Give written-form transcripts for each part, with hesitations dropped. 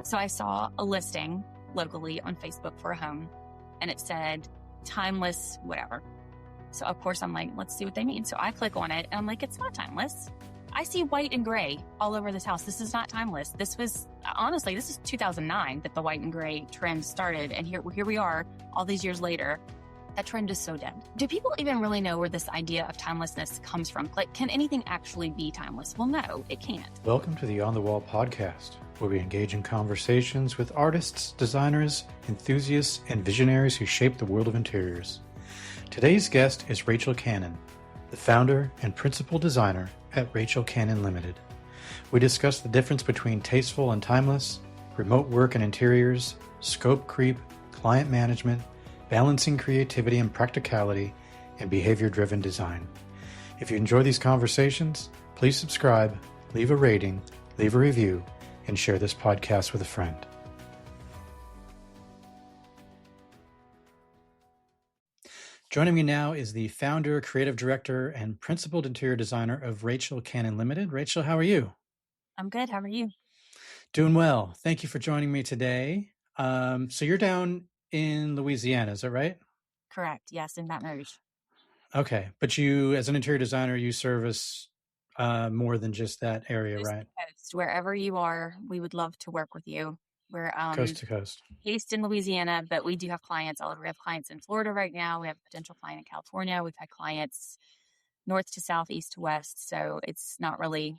So I saw a listing locally on Facebook for a home, and it said timeless, whatever. So of course I'm like, let's see what they mean. So I click on it and I'm like, it's not timeless. I see white and gray all over this house. This is not timeless. This is 2009 that the white and gray trend started. And here we are all these years later. That trend is so dead. Do people even really know where this idea of timelessness comes from? Like, can anything actually be timeless? Well, no, it can't. Welcome to the On the Wall podcast, where we engage in conversations with artists, designers, enthusiasts, and visionaries who shape the world of interiors. Today's guest is Rachel Cannon, the founder and principal designer at Rachel Cannon Limited. We discuss the difference between tasteful and timeless, remote work and interiors, scope creep, client management, balancing creativity and practicality, and behavior-driven design. If you enjoy these conversations, please subscribe, leave a rating, leave a review, and share this podcast with a friend. Joining me now is the founder, creative director, and principal interior designer of Rachel Cannon Limited. Rachel, how are you? I'm good. How are you? Doing well. Thank you for joining me today. So you're down in Louisiana, is that right? Correct. Yes, in Baton Rouge. Okay. But you, as an interior designer, you service more than just that area, Coast right? to coast. Wherever you are, we would love to work with you. We're Coast to coast. based in Louisiana, but we do have clients all over. We have clients in Florida right now. We have a potential client in California. We've had clients north to south, east to west. So it's not really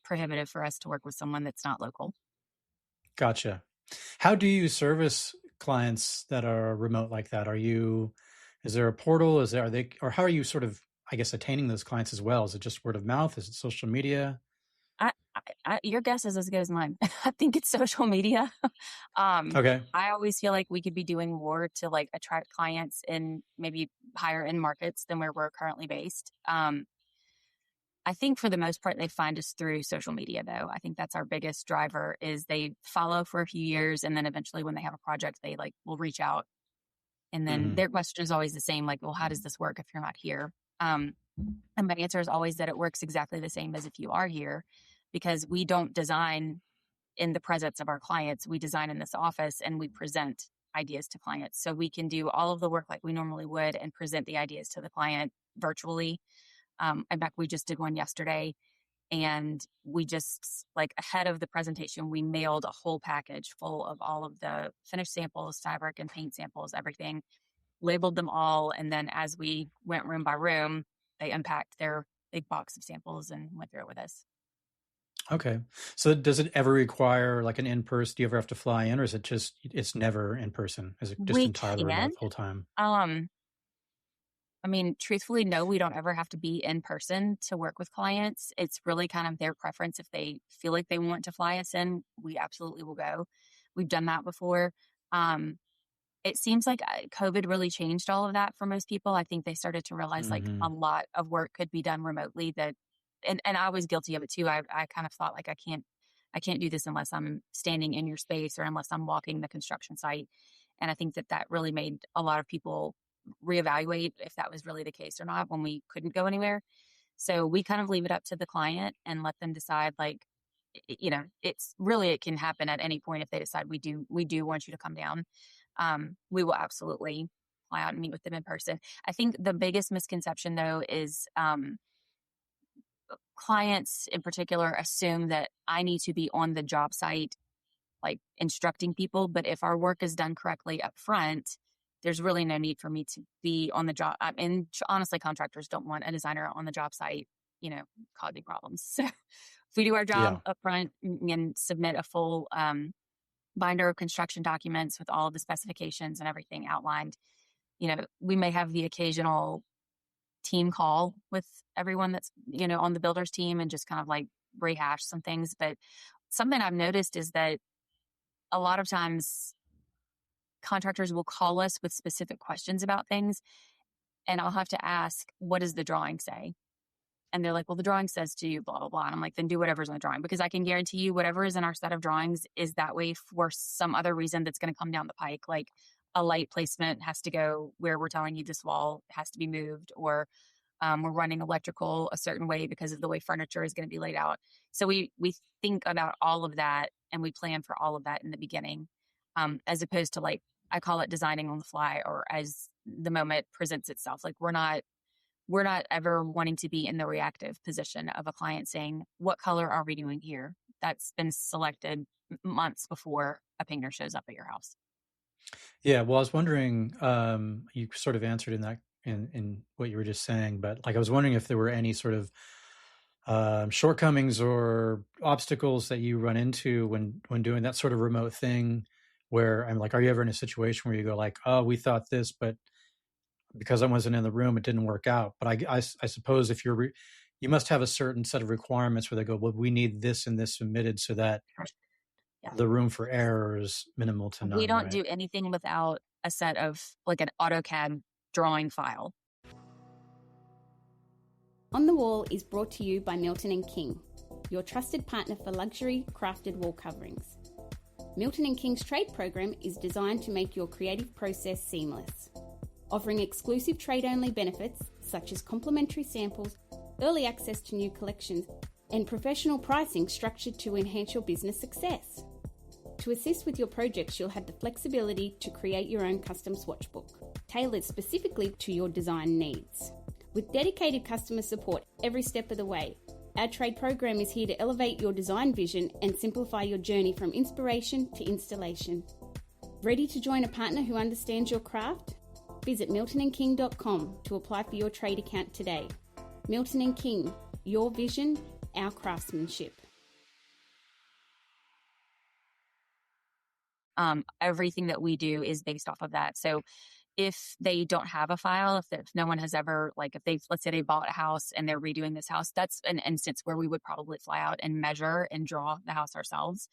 prohibitive for us to work with someone that's not local. Gotcha. How do you service clients that are remote like that? Is there a portal? Or how are you sort of, I guess, attaining those clients as well? Is it just word of mouth? Is it social media? Your guess is as good as mine. I think it's social media. Okay. I always feel like we could be doing more to like attract clients in maybe higher end markets than where we're currently based. I think for the most part, they find us through social media, though. I think that's our biggest driver is they follow for a few years. And then eventually when they have a project, they will reach out. And then their question is always the same, like, well, how does this work if you're not here? And my answer is always that it works exactly the same as if you are here, because we don't design in the presence of our clients. We design in this office and we present ideas to clients. So we can do all of the work like we normally would and present the ideas to the client virtually. In fact, we just did one yesterday, and we just, like, ahead of the presentation, we mailed a whole package full of all of the finished samples, fabric and paint samples, everything, labeled them all. And then as we went room by room, they unpacked their big box of samples and went through it with us. Okay. So does it ever require like an in-person? Do you ever have to fly in, or is it just, it's never in person? Is it just entirely remote the whole time? I mean, truthfully, no, we don't ever have to be in person to work with clients. It's really kind of their preference. If they feel like they want to fly us in, we absolutely will go. We've done that before. It seems like COVID really changed all of that for most people. I think they started to realize like a lot of work could be done remotely, and I was guilty of it too. I kind of thought like, I can't do this unless I'm standing in your space or unless I'm walking the construction site. And I think that really made a lot of people reevaluate if that was really the case or not when we couldn't go anywhere. So we kind of leave it up to the client and let them decide, like, it can happen at any point. If they decide we do want you to come down, we will absolutely fly out and meet with them in person. I think the biggest misconception though is, clients in particular assume that I need to be on the job site, like instructing people. But if our work is done correctly up front, there's really no need for me to be on the job. And honestly, contractors don't want a designer on the job site, causing problems. So if we do our job up front and submit a full binder of construction documents with all of the specifications and everything outlined, we may have the occasional team call with everyone that's, on the builder's team and just kind of like rehash some things. But something I've noticed is that a lot of times contractors will call us with specific questions about things, and I'll have to ask, what does the drawing say? And they're like, well, the drawing says to you, blah, blah, blah. And I'm like, then do whatever's in the drawing, because I can guarantee you whatever is in our set of drawings is that way for some other reason that's going to come down the pike. Like a light placement has to go where we're telling you this wall has to be moved, or We're running electrical a certain way because of the way furniture is going to be laid out. So we think about all of that and we plan for all of that in the beginning, as opposed to like I call it designing on the fly or as the moment presents itself. Like we're not ever wanting to be in the reactive position of a client saying, "What color are we doing here?" That's been selected months before a painter shows up at your house. Yeah, well, I was wondering, you sort of answered in that in what you were just saying, but like I was wondering if there were any sort of shortcomings or obstacles that you run into when doing that sort of remote thing, where I'm like, are you ever in a situation where you go like, oh, we thought this, but because I wasn't in the room, it didn't work out. But I suppose if you must have a certain set of requirements where they go, well, we need this and this submitted so that Yeah. the room for error is minimal to We none, don't right? do anything without a set of like an AutoCAD drawing file. On the Wall is brought to you by Milton and King, your trusted partner for luxury crafted wall coverings. Milton and King's trade program is designed to make your creative process seamless, offering exclusive trade-only benefits such as complimentary samples, early access to new collections, and professional pricing structured to enhance your business success. To assist with your projects, you'll have the flexibility to create your own custom swatchbook, tailored specifically to your design needs. With dedicated customer support every step of the way, our trade program is here to elevate your design vision and simplify your journey from inspiration to installation. Ready to join a partner who understands your craft? Visit miltonandking.com to apply for your trade account today. Milton and King, your vision, our craftsmanship. Everything that we do is based off of that. So if they don't have a file, if no one has ever, like if let's say they bought a house and they're redoing this house, that's an instance where we would probably fly out and measure and draw the house ourselves.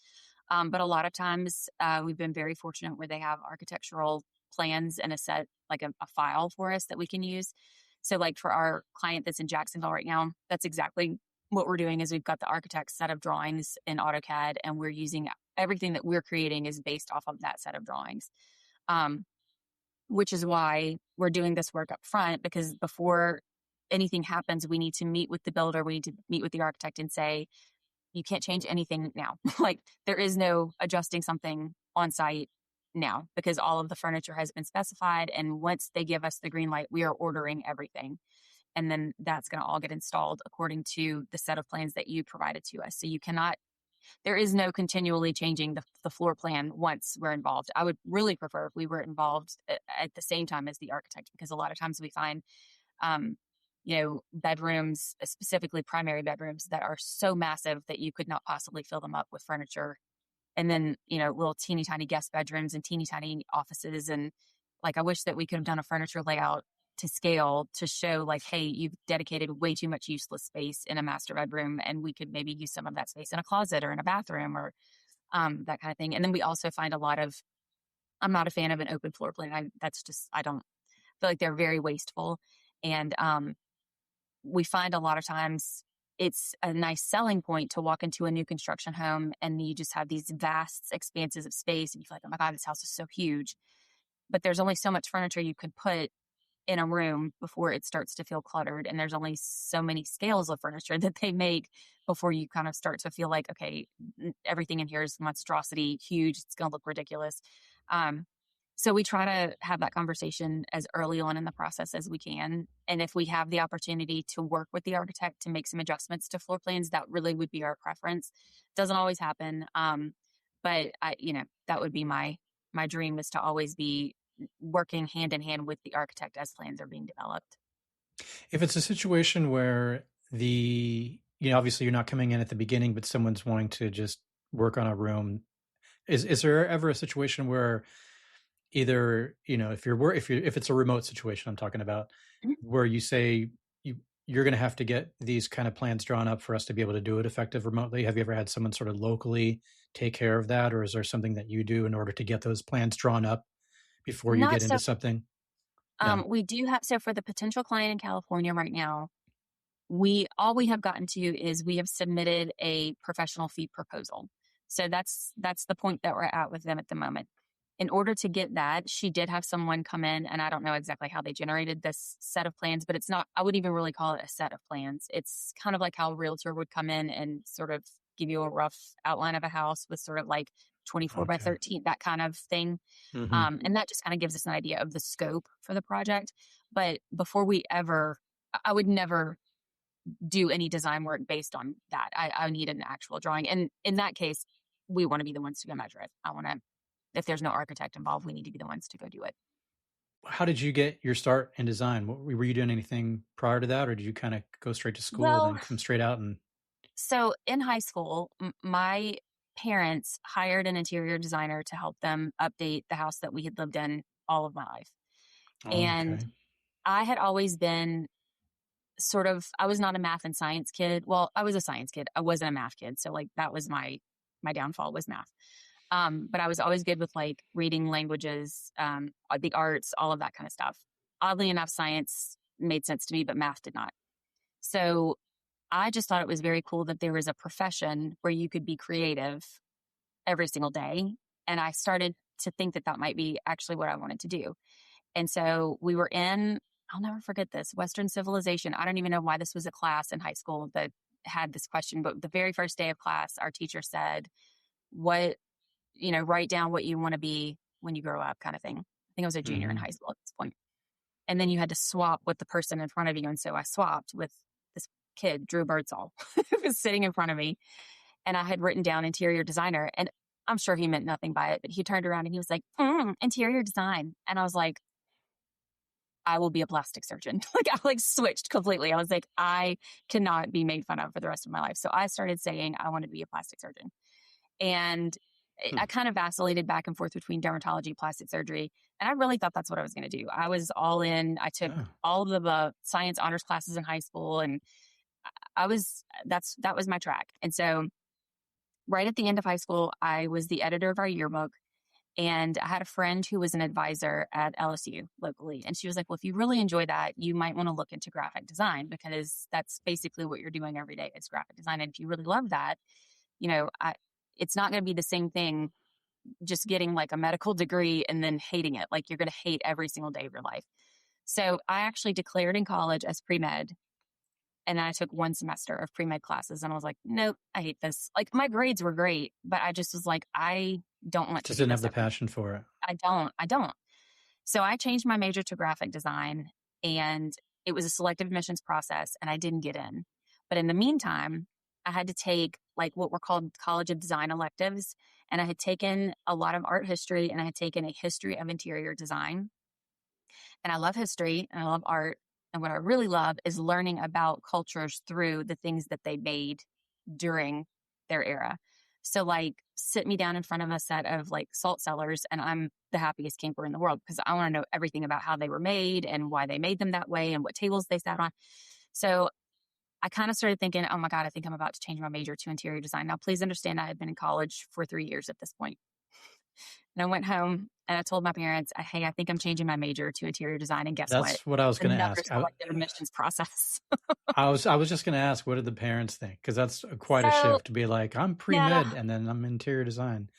But a lot of times we've been very fortunate where they have architectural plans and a set, like a file for us that we can use. So like for our client that's in Jacksonville right now, that's exactly what we're doing is we've got the architect's set of drawings in AutoCAD and we're using everything that we're creating is based off of that set of drawings. Which is why we're doing this work up front, because before anything happens, we need to meet with the builder. We need to meet with the architect and say, you can't change anything now. Like there is no adjusting something on site now because all of the furniture has been specified. And once they give us the green light, we are ordering everything. And then that's going to all get installed according to the set of plans that you provided to us. So you cannot, there is no continually changing the floor plan once we're involved. I would really prefer if we were involved at the same time as the architect, because a lot of times we find, bedrooms, specifically primary bedrooms that are so massive that you could not possibly fill them up with furniture. And then, little teeny tiny guest bedrooms and teeny tiny offices. And like, I wish that we could have done a furniture layout to scale to show like, hey, you've dedicated way too much useless space in a master bedroom and we could maybe use some of that space in a closet or in a bathroom or that kind of thing. And then we also find a lot of, I'm not a fan of an open floor plan. I don't feel like they're very wasteful. And we find a lot of times it's a nice selling point to walk into a new construction home and you just have these vast expanses of space and you feel like, oh my God, this house is so huge. But there's only so much furniture you could put in a room before it starts to feel cluttered. And there's only so many scales of furniture that they make before you kind of start to feel like, okay, everything in here is monstrosity, huge. It's going to look ridiculous. So we try to have that conversation as early on in the process as we can. And if we have the opportunity to work with the architect to make some adjustments to floor plans, that really would be our preference. Doesn't always happen. But that would be my dream, is to always be working hand in hand with the architect as plans are being developed. If it's a situation where obviously you're not coming in at the beginning, but someone's wanting to just work on a room, is there ever a situation where either, if it's a remote situation I'm talking about, where you say you're going to have to get these kind of plans drawn up for us to be able to do it effective remotely? Have you ever had someone sort of locally take care of that? Or is there something that you do in order to get those plans drawn up before you get into something? No. We do have, so for the potential client in California right now, all we have gotten to is we have submitted a professional fee proposal. So that's the point that we're at with them at the moment. in order to get that, she did have someone come in, and I don't know exactly how they generated this set of plans, but it's not, I wouldn't even really call it a set of plans. It's kind of like how a realtor would come in and sort of give you a rough outline of a house with sort of like 24 by Okay. 13, that kind of thing. And that just kind of gives us an idea of the scope for the project. But before I would never do any design work based on that. I need an actual drawing. And in that case, we want to be the ones to go measure it. If there's no architect involved, we need to be the ones to go do it. How did you get your start in design? Were you doing anything prior to that, or did you kind of go straight to school and Well, then come straight out and? so in high school, my parents hired an interior designer to help them update the house that we had lived in all of my life. Oh, And okay. I had always been I was not a math and science kid. Well, I was a science kid. I wasn't a math kid. So like that was my downfall was math. But I was always good with like reading languages, the arts, all of that kind of stuff. Oddly enough, science made sense to me, but math did not. So I just thought it was very cool that there was a profession where you could be creative every single day. And I started to think that might be actually what I wanted to do. And so we were I'll never forget this, Western civilization. I don't even know why this was a class in high school that had this question, but the very first day of class, our teacher said, write down what you want to be when you grow up, kind of thing. I think I was a junior in high school at this point. And then you had to swap with the person in front of you. And so I swapped with this kid, Drew Birdsall, who was sitting in front of me. And I had written down interior designer. And I'm sure he meant nothing by it, but he turned around and he was like, interior design. And I was like, I will be a plastic surgeon. I switched completely. I was like, I cannot be made fun of for the rest of my life. So I started saying I wanted to be a plastic surgeon. And I kind of vacillated back and forth between dermatology, plastic surgery. And I really thought that's what I was going to do. I was all in. I took all of the science honors classes in high school, and that was my track. And so right at the end of high school, I was the editor of our yearbook. And I had a friend who was an advisor at LSU locally. And she was like, well, if you really enjoy that, you might want to look into graphic design, because that's basically what you're doing every day. It's graphic design. And if you really love that, it's not going to be the same thing just getting like a medical degree and then hating it. Like you're going to hate every single day of your life. So I actually declared in college as pre-med. And then I took one semester of pre-med classes and I was like, nope, I hate this. Like my grades were great, but I just was like, I don't want to Just do didn't have this the passion for it. I don't. So I changed my major to graphic design, and it was a selective admissions process, and I didn't get in. But in the meantime, I had to take like what were called College of Design electives, and I had taken a lot of art history, and I had taken a history of interior design. And I love history and I love art. And what I really love is learning about cultures through the things that they made during their era. So like sit me down in front of a set of like salt cellars and I'm the happiest camper in the world because I want to know everything about how they were made and why they made them that way and what tables they sat on. So I kind of started thinking, oh my God, I think I'm about to change my major to interior design. Now, please understand I had been in college for 3 years at this point. And I went home and I told my parents, hey, I think I'm changing my major to interior design. And guess what? That's what I was going to Another ask. selective admissions process. I was just going to ask, what did the parents think? Because that's quite a shift to be like, I'm pre-med and then I'm interior design.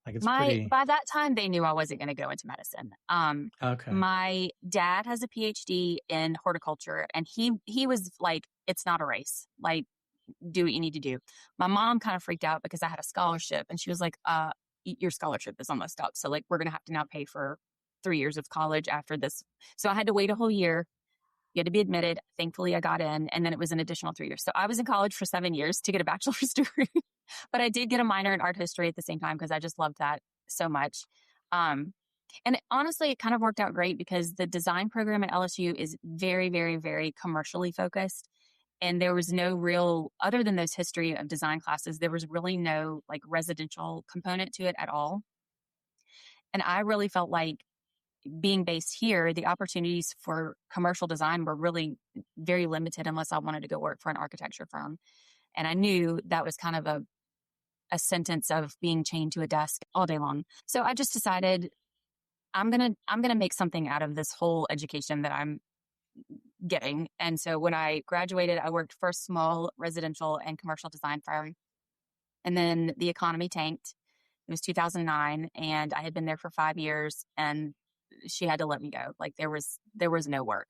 Like it's pretty. By that time, they knew I wasn't going to go into medicine. Okay. My dad has a PhD in horticulture, and he was like, it's not a race. Like, do what you need to do. My mom kind of freaked out because I had a scholarship, and she was like, your scholarship is almost up. So like, we're going to have to now pay for 3 years of college after this. So I had to wait a whole year. You had to be admitted. Thankfully, I got in, and then it was an additional 3 years. So I was in college for 7 years to get a bachelor's degree, but I did get a minor in art history at the same time because I just loved that so much. And honestly, it kind of worked out great because the design program at LSU is very, very, very commercially focused. And there was no real, other than those history of design classes, there was really no like residential component to it at all. And I really felt like being based here, the opportunities for commercial design were really very limited unless I wanted to go work for an architecture firm. And I knew that was kind of a sentence of being chained to a desk all day long. So I just decided I'm going to make something out of this whole education that I'm getting. And so when I graduated, I worked for a small residential and commercial design firm. And then the economy tanked It was 2009, and I had been there for 5 years, and she had to let me go. Like there was no work.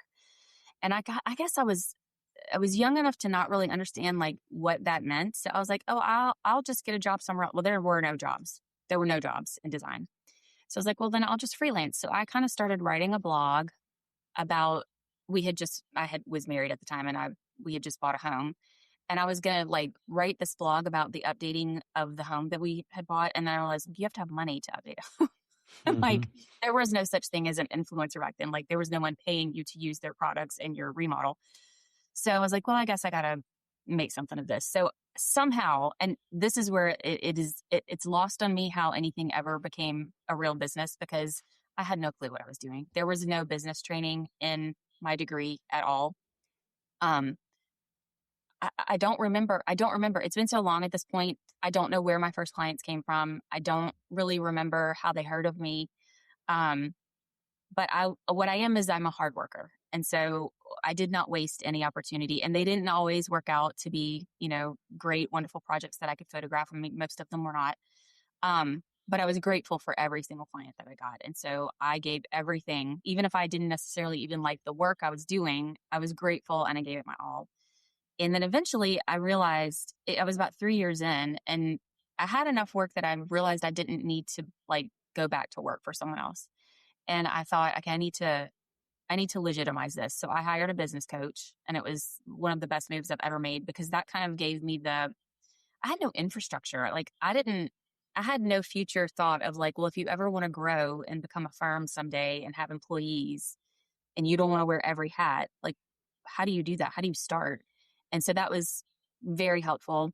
And I guess I was young enough to not really understand like what that meant. So I was like, oh, I'll just get a job somewhere else. Well, there were no jobs. There were no jobs in design. So I was like, well, then I'll just freelance. So I kind of started writing a blog about, was married at the time, and we had just bought a home, and I was going to like write this blog about the updating of the home that we had bought. And then I realized you have to have money to update a home. Mm-hmm. Like there was no such thing as an influencer back then. Like there was no one paying you to use their products in your remodel. So I was like, well, I guess I got to make something of this. So somehow, and this is where it's lost on me how anything ever became a real business, because I had no clue what I was doing. There was no business training in my degree at all. Um, I don't remember. I don't remember. It's been so long at this point. I don't know where my first clients came from. I don't really remember how they heard of me. Um, but what I am is I'm a hard worker. And so I did not waste any opportunity, and they didn't always work out to be, great, wonderful projects that I could photograph. I mean, most of them were not. But I was grateful for every single client that I got. And so I gave everything, even if I didn't necessarily even like the work I was doing, I was grateful and I gave it my all. And then eventually I realized I was about 3 years in, and I had enough work that I realized I didn't need to like go back to work for someone else. And I thought, okay, I need to legitimize this. So I hired a business coach, and it was one of the best moves I've ever made, because that kind of gave me I had no infrastructure. Like I had no future thought of like, well, if you ever want to grow and become a firm someday and have employees and you don't want to wear every hat, like, how do you do that? How do you start? And so that was very helpful.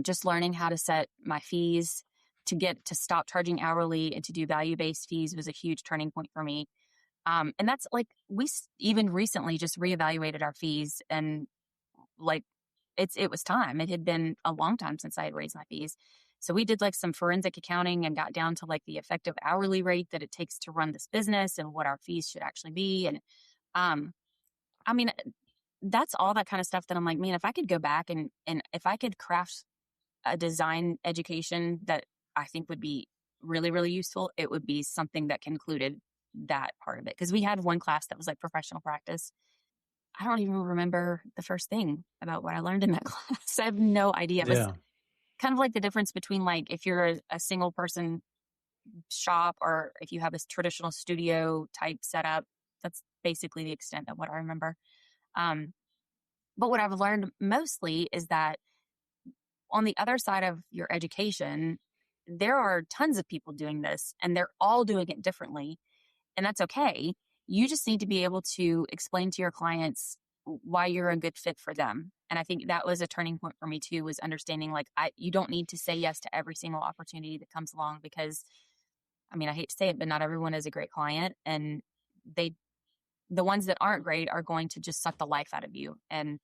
Just learning how to set my fees, to stop charging hourly and to do value-based fees was a huge turning point for me. And that's like, even recently just reevaluated our fees, and like, it was time. It had been a long time since I had raised my fees. So we did like some forensic accounting and got down to like the effective hourly rate that it takes to run this business and what our fees should actually be. And, um, I mean, that's all that kind of stuff that I'm like, man, if I could go back and if I could craft a design education that I think would be really, really useful, it would be something that concluded that part of it. Because we had one class that was like professional practice. I don't even remember the first thing about what I learned in that class. I have no idea. It was Yeah. kind of like the difference between like if you're a single person shop or if you have a traditional studio type setup. That's basically the extent of what I remember. Um, but what I've learned mostly is that on the other side of your education, there are tons of people doing this, and they're all doing it differently. And that's okay. You just need to be able to explain to your clients why you're a good fit for them. And I think that was a turning point for me too, was understanding like, you don't need to say yes to every single opportunity that comes along, because I mean, I hate to say it, but not everyone is a great client, and the ones that aren't great are going to just suck the life out of you. And,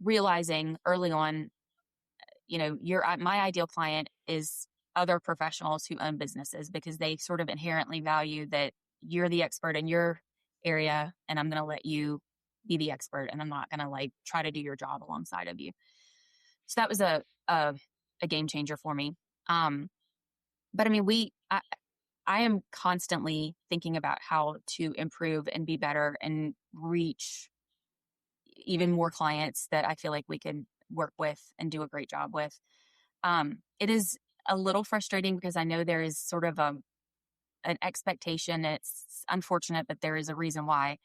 realizing early on, my ideal client is other professionals who own businesses, because they sort of inherently value that you're the expert in your area, and I'm going to let you be the expert, and I'm not going to like try to do your job alongside of you. So that was a game changer for me. But I mean, I am constantly thinking about how to improve and be better and reach even more clients that I feel like we can work with and do a great job with. It is a little frustrating because I know there is sort of an expectation. It's unfortunate, but there is a reason why,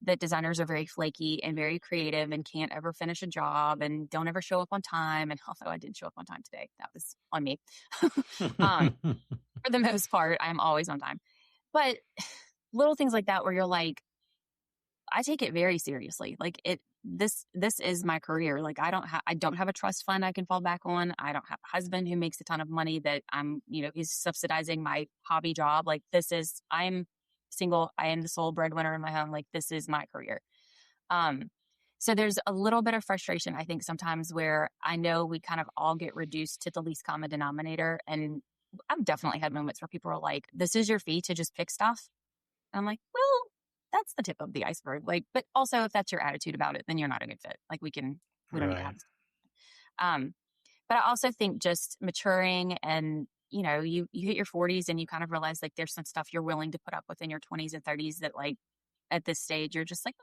that designers are very flaky and very creative and can't ever finish a job and don't ever show up on time. And although I didn't show up on time today, that was on me. For the most part, I'm always on time. But little things like that where you're like, I take it very seriously. Like this is my career. Like I don't have a trust fund I can fall back on. I don't have a husband who makes a ton of money that he's subsidizing my hobby job. Like I'm single. I am the sole breadwinner in my home. Like this is my career. So there's a little bit of frustration, I think, sometimes where I know we kind of all get reduced to the least common denominator. And I've definitely had moments where people are like, this is your fee to just pick stuff. And I'm like, well, that's the tip of the iceberg. Like, but also if that's your attitude about it, then you're not a good fit. Like we don't need to have Right. this. But I also think just maturing and, you hit your 40s and you kind of realize like there's some stuff you're willing to put up with in your 20s and 30s that like at this stage you're just like,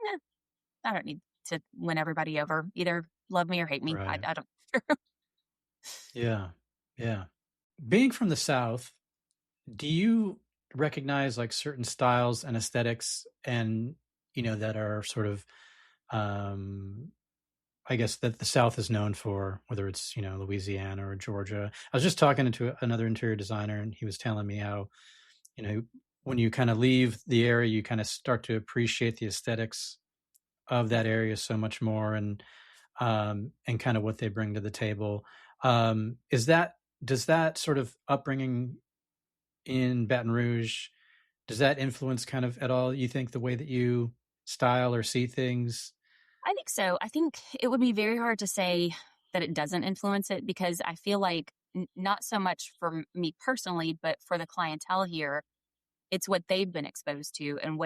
I don't need to win everybody over. Either love me or hate me. I, Right. I don't. Yeah. Yeah. Being from the South, do you recognize like certain styles and aesthetics and, that are sort of, I guess that the South is known for, whether it's, Louisiana or Georgia. I was just talking to another interior designer and he was telling me how, when you kind of leave the area, you kind of start to appreciate the aesthetics of that area so much more and kind of what they bring to the table. Does that sort of upbringing in Baton Rouge, does that influence kind of at all, you think, the way that you style or see things? I think so. I think it would be very hard to say that it doesn't influence it because I feel like not so much for me personally, but for the clientele here, it's what they've been exposed to and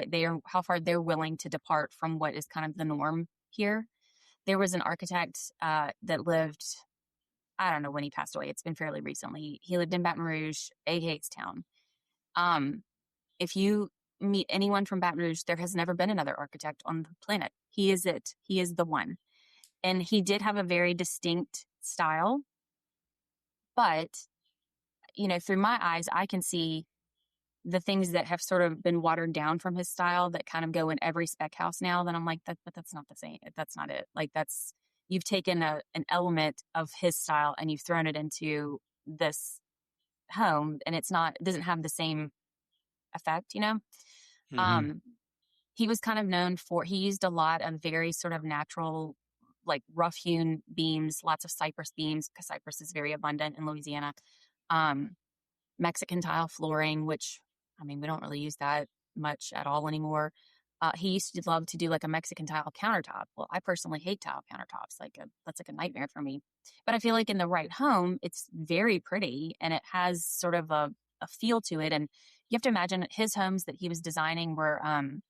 how far they're willing to depart from what is kind of the norm here. There was an architect that lived, I don't know when he passed away. It's been fairly recently. He lived in Baton Rouge, A. Hatestown. Um, if you meet anyone from Baton Rouge, there has never been another architect on the planet. He is it. He is the one. And he did have a very distinct style. But, through my eyes, I can see the things that have sort of been watered down from his style that kind of go in every spec house now. Then I'm like, but that's not the same. That's not it. Like you've taken an element of his style and you've thrown it into this home and it doesn't have the same effect. Mm-hmm. Um, he was kind of known he used a lot of very sort of natural, like rough hewn beams, lots of cypress beams, because cypress is very abundant in Louisiana. Um, Mexican tile flooring, which, I mean, we don't really use that much at all anymore. He used to love to do like a Mexican tile countertop. Well, I personally hate tile countertops. That's like a nightmare for me. But I feel like in the right home, it's very pretty and it has sort of a feel to it. And you have to imagine his homes that he was designing were I'm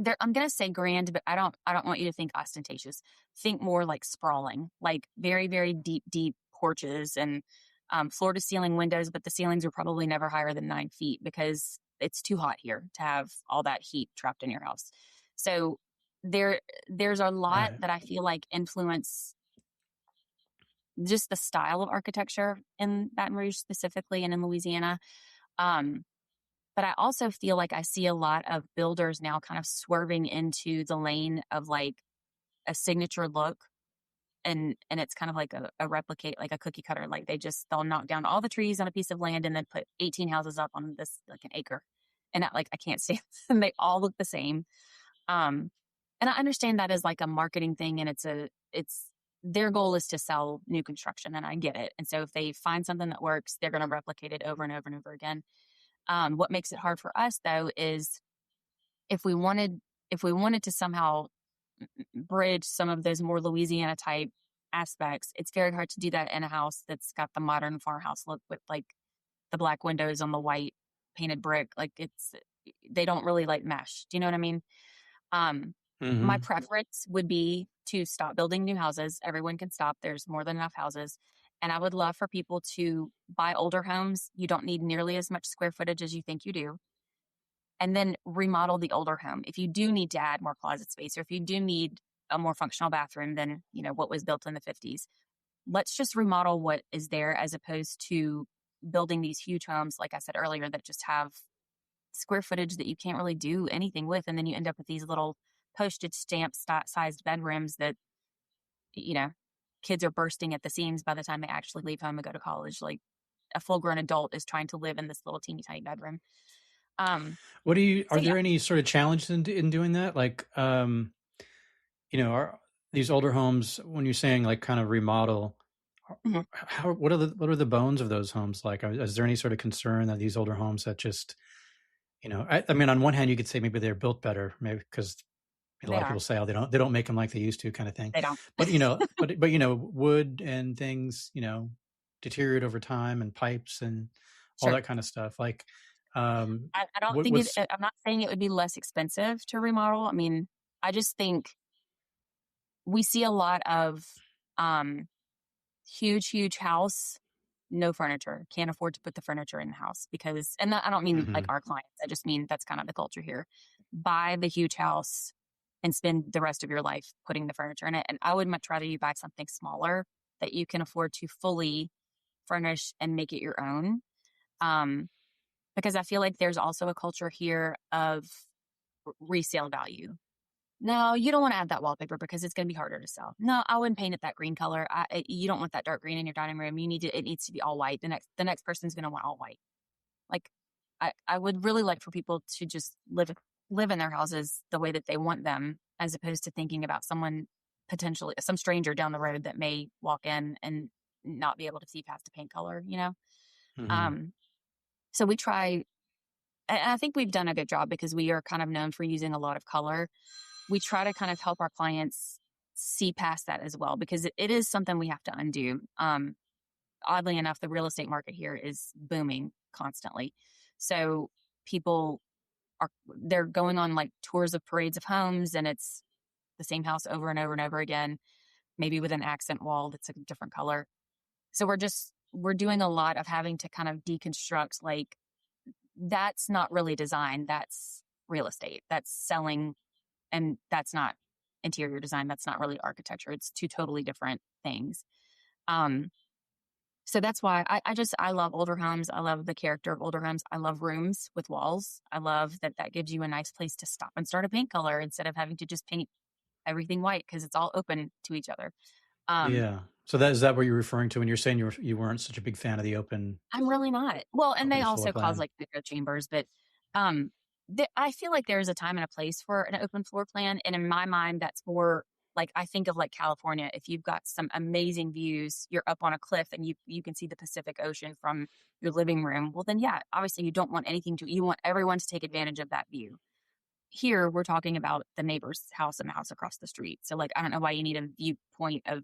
going to say grand, but I don't want you to think ostentatious. Think more like sprawling, like very, very deep, deep porches and floor to ceiling windows, but the ceilings are probably never higher than 9 feet because it's too hot here to have all that heat trapped in your house. So there's a lot Right. that I feel like influence just the style of architecture in Baton Rouge specifically and in Louisiana. Um, but I also feel like I see a lot of builders now kind of swerving into the lane of like a signature look. And it's kind of like a replicate, like a cookie cutter. Like they'll knock down all the trees on a piece of land and then put 18 houses up on this, like an acre. And I can't stand and they all look the same. Um, and I understand that as like a marketing thing and it's their goal is to sell new construction and I get it. And so if they find something that works, they're going to replicate it over and over and over again. What makes it hard for us though is if we wanted to somehow bridge some of those more Louisiana type aspects, it's very hard to do that in a house that's got the modern farmhouse look with like the black windows on the white painted brick. Like they don't really like mesh. Do you know what I mean? My Mm-hmm. preference would be to stop building new houses. Everyone can stop. There's more than enough houses. And I would love for people to buy older homes. You don't need nearly as much square footage as you think you do. And then remodel the older home. If you do need to add more closet space or if you do need a more functional bathroom than, what was built in the 50s, let's just remodel what is there as opposed to building these huge homes, like I said earlier, that just have square footage that you can't really do anything with. And then you end up with these little postage stamp sized bedrooms that, you know, kids are bursting at the seams by the time they actually leave home and go to college. Like a full grown adult is trying to live in this little teeny tiny bedroom. Um, Are so yeah. there any sort of challenges in doing that? Like, are these older homes, when you're saying like kind of remodel, Mhm. what are the bones of those homes like? Is there any sort of concern that these older homes that just, I mean, on one hand, you could say maybe they're built better, maybe because a They lot of people are. say, oh, they don't make them like they used to, kind of thing. They don't. But wood and things, deteriorate over time, and pipes and all Sure. that kind of stuff. Like, um, I don't what think what's I'm not saying it would be less expensive to remodel. I mean, I just think we see a lot of um, huge house, no furniture. Can't afford to put the furniture in the house because, and I don't mean like Mm-hmm. our clients. I just mean that's kind of the culture here. Buy the huge house and spend the rest of your life putting the furniture in it. And I would much rather you buy something smaller that you can afford to fully furnish and make it your own. Um, because I feel like there's also a culture here of resale value. No, you don't want to add that wallpaper because it's going to be harder to sell. No, I wouldn't paint it that green color. You don't want that dark green in your dining room. It needs to be all white. The next person's going to want all white. Like, I would really like for people to just live in their houses the way that they want them, as opposed to thinking about someone, potentially some stranger down the road that may walk in and not be able to see past a paint color, you know? Mm-hmm. Um, so we try, and I think we've done a good job because we are kind of known for using a lot of color. We try to kind of help our clients see past that as well, because it is something we have to undo. Oddly enough, the real estate market here is booming constantly. So people they're going on like tours of parades of homes, and it's the same house over and over and over again, maybe with an accent wall that's a different color. So we're doing a lot of having to kind of deconstruct, like, that's not really design, that's real estate, that's selling, and that's not interior design, that's not really architecture. It's two totally different things. Um, so that's why I love older homes. I love the character of older homes. I love rooms with walls. I love that gives you a nice place to stop and start a paint color instead of having to just paint everything white because it's all open to each other. Um, Yeah. So that is that what you're referring to when you're saying you weren't such a big fan of the I'm really not. Well, and they open floor also cause plan? like echo chambers, but um, I feel like there's a time and a place for an open floor plan, and in my mind, that's more like, I think of like California. If you've got some amazing views, you're up on a cliff and you can see the Pacific Ocean from your living room. Well, then yeah, obviously you don't want you want everyone to take advantage of that view. Here, we're talking about the neighbor's house and the house across the street. So like, I don't know why you need a viewpoint of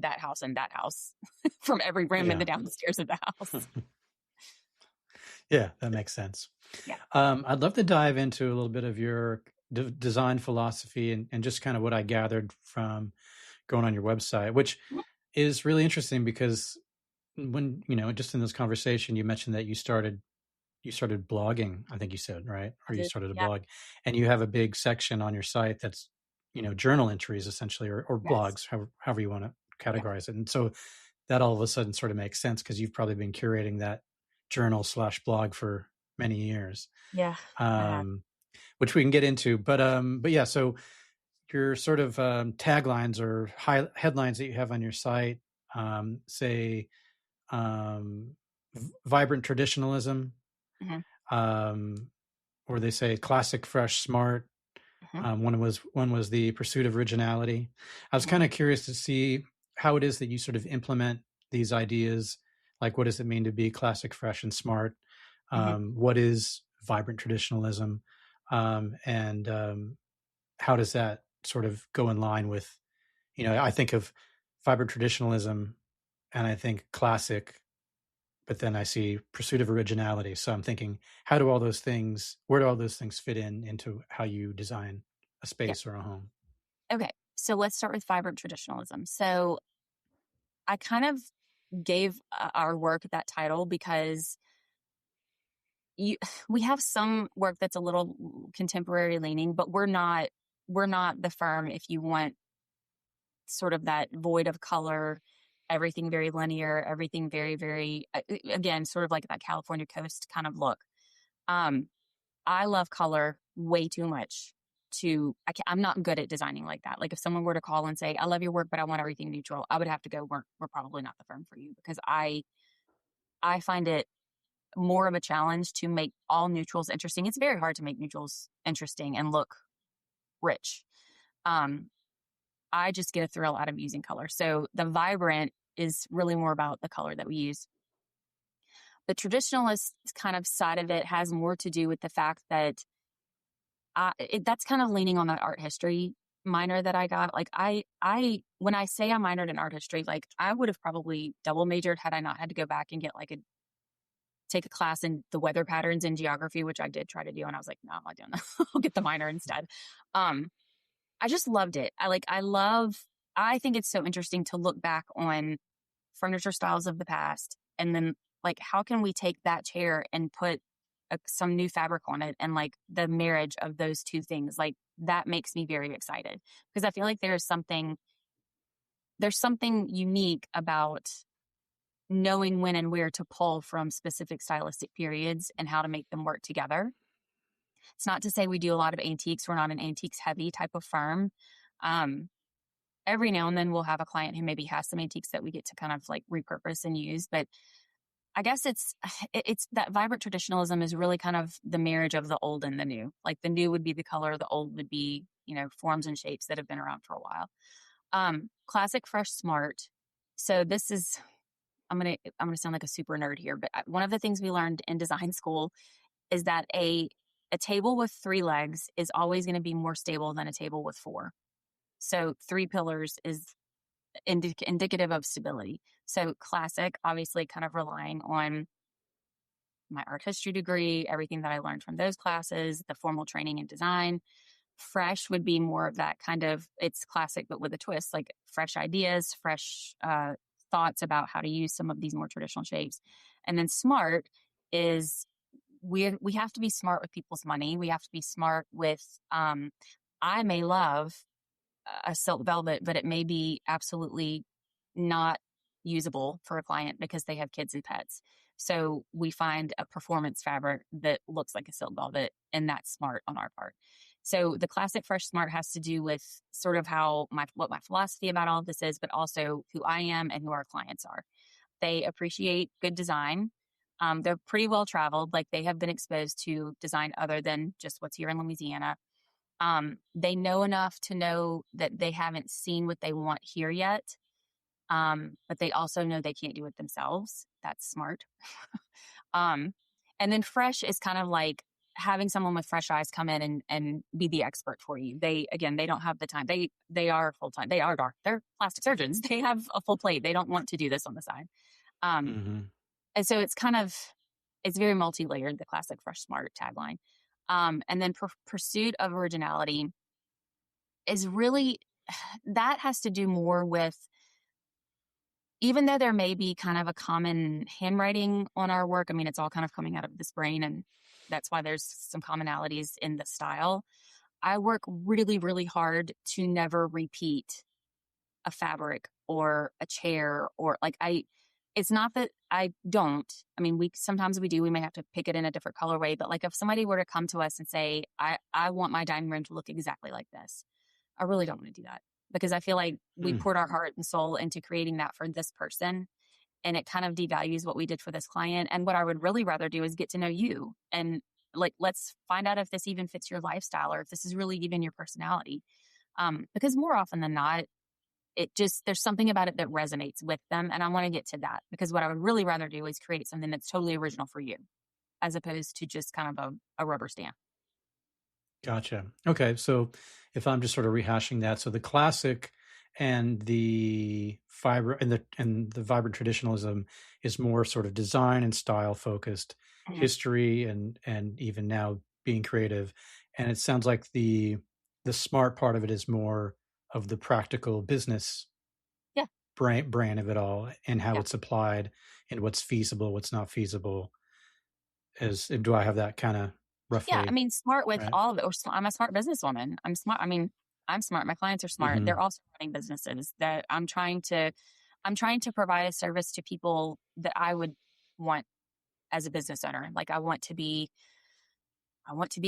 that house and that house from every room in the Yeah. downstairs of the house. Yeah, that makes sense. Yeah. I'd love to dive into a little bit of your design philosophy and just kind of what I gathered from going on your website, which is really interesting because when, just in this conversation, you mentioned that you started blogging, I think you said, right? I Or you did. started a Yeah. blog, and you have a big section on your site that's, journal entries essentially, or Yes. blogs, however you want to Yeah. categorize it. And so that all of a sudden sort of makes sense because you've probably been curating that journal/blog for many years, Yeah. I have. um, which we can get into. But yeah, so your sort of taglines or headlines that you have on your site say um, vibrant traditionalism, Hmm. um, or they say classic, fresh, smart. Hmm. One was the pursuit of originality. I was Hmm. kind of curious to see how it is that you sort of implement these ideas. Like, what does it mean to be classic, fresh, and smart? Hmm. What is vibrant traditionalism? And how does that sort of go in line with, I think of vibrant traditionalism and I think classic, but then I see pursuit of originality. So I'm thinking, where do all those things fit into how you design a Yeah. space or a home? Okay. So let's start with vibrant traditionalism. So I kind of gave our work that title because you we have some work that's a little contemporary leaning, but we're not the firm if you want sort of that void of color, everything very linear, everything very, very, again, sort of like that California coast kind of look. Um, I love color way too much I'm not good at designing like that. Like if someone were to call and say, I love your work, but I want everything neutral, I would have to go, we're probably not the firm for you because I find it more of a challenge to make all neutrals interesting. It's very hard to make neutrals interesting and look rich. Um, I just get a thrill out of using color. So the vibrant is really more about the color that we use. The traditionalist kind of side of it has more to do with the fact that that's kind of leaning on that art history minor that I got. Like when I say I minored in art history, like I would have probably double majored had I not had to go back and take a class in the weather patterns in geography, which I did try to do. And I was like, no, I don't know. I'll get the minor instead. Um, I just loved it. I think it's so interesting to look back on furniture styles of the past, and then like how can we take that chair and put some new fabric on it, and like the marriage of those two things, like that makes me very excited, because I feel like there's something unique about knowing when and where to pull from specific stylistic periods and how to make them work together. It's not to say we do a lot of antiques. We're not an antiques heavy type of firm. Um, every now and then we'll have a client who maybe has some antiques that we get to kind of like repurpose and use. But I guess it's that vibrant traditionalism is really kind of the marriage of the old and the new. Like the new would be the color, the old would be, forms and shapes that have been around for a while. Classic, fresh, smart. So this is, I'm gonna sound like a super nerd here, but one of the things we learned in design school is that a table with 3 legs is always going to be more stable than a table with 4. So 3 pillars is indicative of stability. So classic, obviously kind of relying on my art history degree, everything that I learned from those classes, the formal training in design. Fresh would be more of that kind of, it's classic, but with a twist, like fresh ideas, fresh thoughts about how to use some of these more traditional shapes. And then smart is we have to be smart with people's money. We have to be smart with, I may love a silk velvet, but it may be absolutely not usable for a client because they have kids and pets. So we find a performance fabric that looks like a silk velvet, and that's smart on our part. So the classic fresh smart has to do with sort of what my philosophy about all of this is, but also who I am and who our clients are. They appreciate good design. They're pretty well traveled. Like they have been exposed to design other than just what's here in Louisiana. They know enough to know that they haven't seen what they want here yet. But they also know they can't do it themselves. That's smart. um, and then fresh is kind of like having someone with fresh eyes come in and be the expert for you. They don't have the time. They are full-time. They're plastic surgeons. They have a full plate. They don't want to do this on the side. Mm-hmm. And so it's very multi-layered, the classic fresh smart tagline. And then pursuit of originality is really, that has to do more with, even though there may be kind of a common handwriting on our work, I mean, it's all kind of coming out of this brain, and that's why there's some commonalities in the style. I work really, really hard to never repeat a fabric or a chair, or like it's not that I don't. I mean, sometimes we do. We may have to pick it in a different colorway, but like if somebody were to come to us and say, I want my dining room to look exactly like this, I really don't want to do that, because I feel like we poured our heart and soul into creating that for this person, and it kind of devalues what we did for this client. And what I would really rather do is get to know you, and like, let's find out if this even fits your lifestyle, or if this is really even your personality. Because more often than not, there's something about it that resonates with them. And I want to get to that, because what I would really rather do is create something that's totally original for you, as opposed to just kind of a rubber stamp. Gotcha. Okay. So if I'm just sort of rehashing that, so the classic and the the vibrant traditionalism is more sort of design and style focused, history and even now being creative. And it sounds like the smart part of it is more of the practical business brain of it all, and how it's applied, and what's feasible, what's not feasible. Do I have that kind of roughly? Yeah, I mean, smart with right? all of it. I'm a smart businesswoman. I'm smart. I mean, I'm smart. My clients are smart. Mm-hmm. They're also running businesses. That I'm trying to provide a service to people that I would want as a business owner. Like I want to be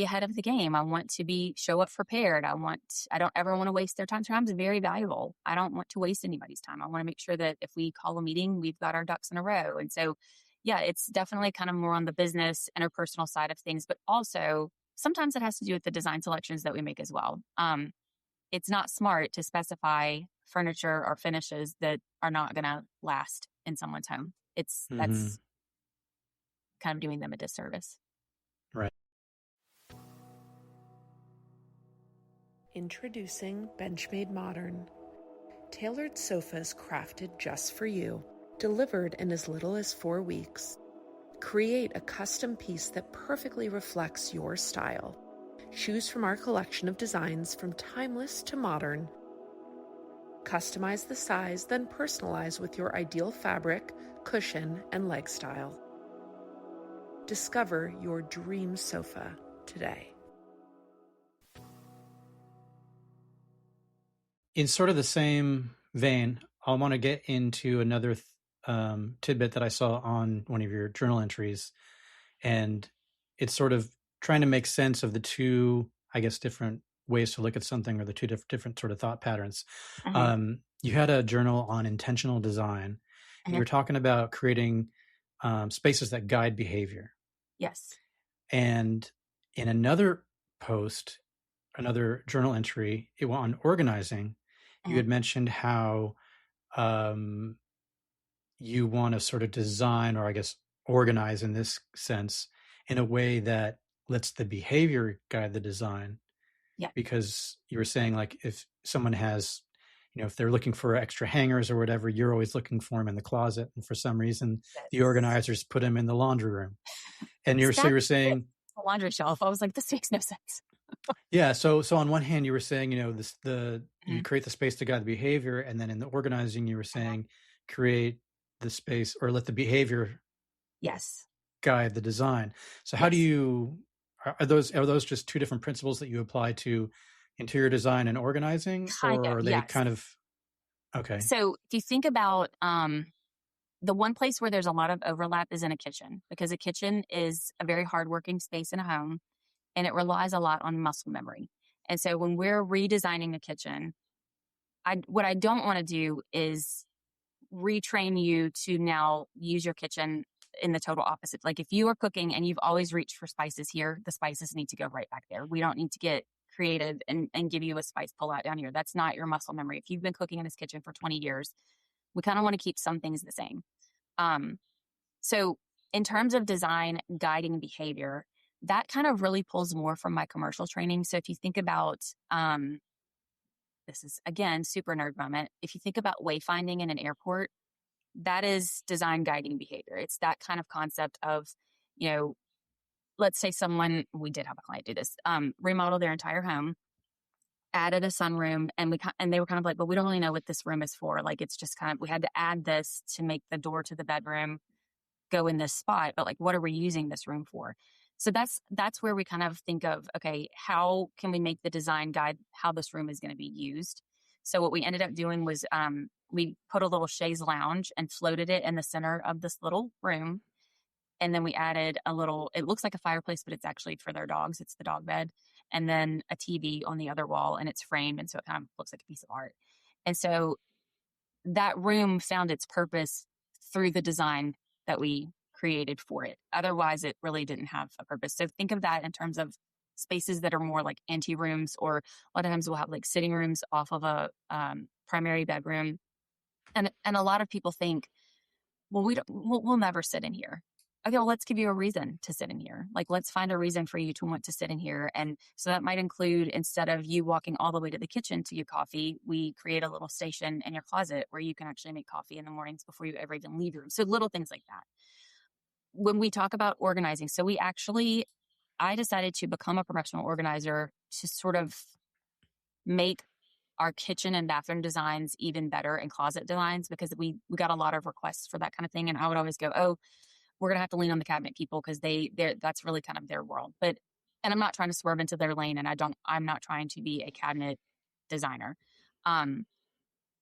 ahead of the game. I want to show up prepared. I don't ever want to waste their time. Time is very valuable. I don't want to waste anybody's time. I want to make sure that if we call a meeting, we've got our ducks in a row. And so, yeah, it's definitely kind of more on the business, interpersonal side of things, but also sometimes it has to do with the design selections that we make as well. It's not smart to specify furniture or finishes that are not going to last in someone's home. That's kind of doing them a disservice. Right. Introducing Benchmade Modern. Tailored sofas crafted just for you, delivered in as little as 4 weeks. Create a custom piece that perfectly reflects your style. Choose from our collection of designs from timeless to modern. Customize the size, then personalize with your ideal fabric, cushion, and leg style. Discover your dream sofa today. In sort of the same vein, I want to get into another tidbit that I saw on one of your journal entries, and it's sort of trying to make sense of the two, I guess, different ways to look at something, or the two different sort of thought patterns. You had a journal on intentional design, and you were talking about creating spaces that guide behavior. Yes. And in another post, another journal entry, it went on organizing. You had mentioned how you want to sort of design, or I guess organize in this sense, in a way that lets the behavior guide the design. Yeah. Because you were saying, like, if someone has, if they're looking for extra hangers or whatever, you're always looking for them in the closet. And for some reason, the organizers put them in the laundry room. And you were saying the laundry shelf. I was like, this makes no sense. Yeah. So on one hand, you were saying, you create the space to guide the behavior. And then in the organizing, you were saying, create the space, or let the behavior guide the design. So how do you, are those just two different principles that you apply to interior design and organizing, or are they kind of, okay. So if you think about, the one place where there's a lot of overlap is in a kitchen, because a kitchen is a very hardworking space in a home, and it relies a lot on muscle memory. And so when we're redesigning a kitchen, what I don't want to do is retrain you to now use your kitchen in the total opposite. Like, if you are cooking and you've always reached for spices here, the spices need to go right back there. We don't need to get creative and give you a spice pull out down here. That's not your muscle memory. If you've been cooking in this kitchen for 20 years, we kind of want to keep some things the same. So in terms of design guiding behavior, that kind of really pulls more from my commercial training. So if you think about, this is again, super nerd moment. If you think about wayfinding in an airport, that is design guiding behavior. It's that kind of concept of, let's say we did have a client do this, remodel their entire home, added a sunroom, and they were kind of like, but we don't really know what this room is for. Like, it's just we had to add this to make the door to the bedroom go in this spot, but like, what are we using this room for? So that's where we kind of think of, okay, how can we make the design guide how this room is going to be used? So what we ended up doing was we put a little chaise lounge and floated it in the center of this little room. And then we added it looks like a fireplace, but it's actually for their dogs. It's the dog bed. And then a TV on the other wall, and it's framed. And so it kind of looks like a piece of art. And so that room found its purpose through the design that we created for it. Otherwise, it really didn't have a purpose. So think of that in terms of spaces that are more like ante rooms, or a lot of times we'll have like sitting rooms off of a primary bedroom. And a lot of people think, well, we'll never sit in here. Okay, well, let's give you a reason to sit in here. Like, let's find a reason for you to want to sit in here. And so that might include, instead of you walking all the way to the kitchen to get coffee, we create a little station in your closet where you can actually make coffee in the mornings before you ever even leave your room. So little things like that. When we talk about organizing, so I decided to become a professional organizer to sort of make our kitchen and bathroom designs even better, and closet designs, because we got a lot of requests for that kind of thing. And I would always go, oh, we're going to have to lean on the cabinet people, because that's really kind of their world. And I'm not trying to swerve into their lane, and I'm not trying to be a cabinet designer.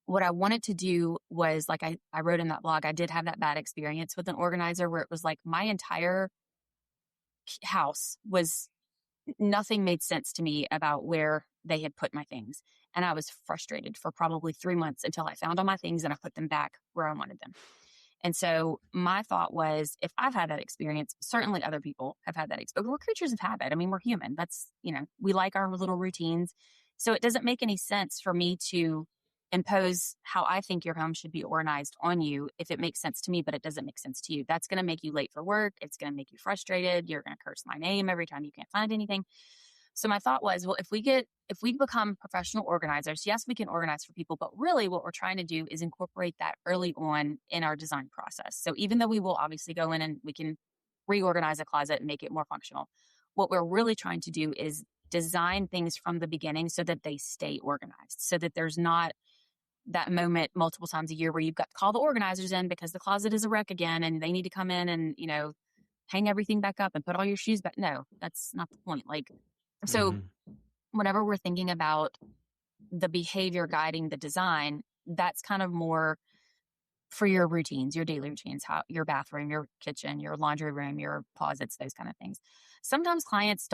What I wanted to do was, like I wrote in that blog, I did have that bad experience with an organizer where it was like my entire house was, nothing made sense to me about where they had put my things. And I was frustrated for probably 3 months until I found all my things and I put them back where I wanted them. And so my thought was, if I've had that experience, certainly other people have had that experience. We're creatures of habit. I mean, we're human. That's, we like our little routines. So it doesn't make any sense for me to impose how I think your home should be organized on you if it makes sense to me, but it doesn't make sense to you. That's going to make you late for work. It's going to make you frustrated. You're going to curse my name every time you can't find anything. So my thought was, well, if we become professional organizers, yes, we can organize for people, but really what we're trying to do is incorporate that early on in our design process. So even though we will obviously go in and we can reorganize a closet and make it more functional, what we're really trying to do is design things from the beginning so that they stay organized, so that there's not that moment multiple times a year where you've got to call the organizers in because the closet is a wreck again and they need to come in and, hang everything back up and put all your shoes back. No, that's not the point. Like, so whenever we're thinking about the behavior guiding the design, that's kind of more for your routines, your daily routines, how your bathroom, your kitchen, your laundry room, your closets, those kind of things. Sometimes clients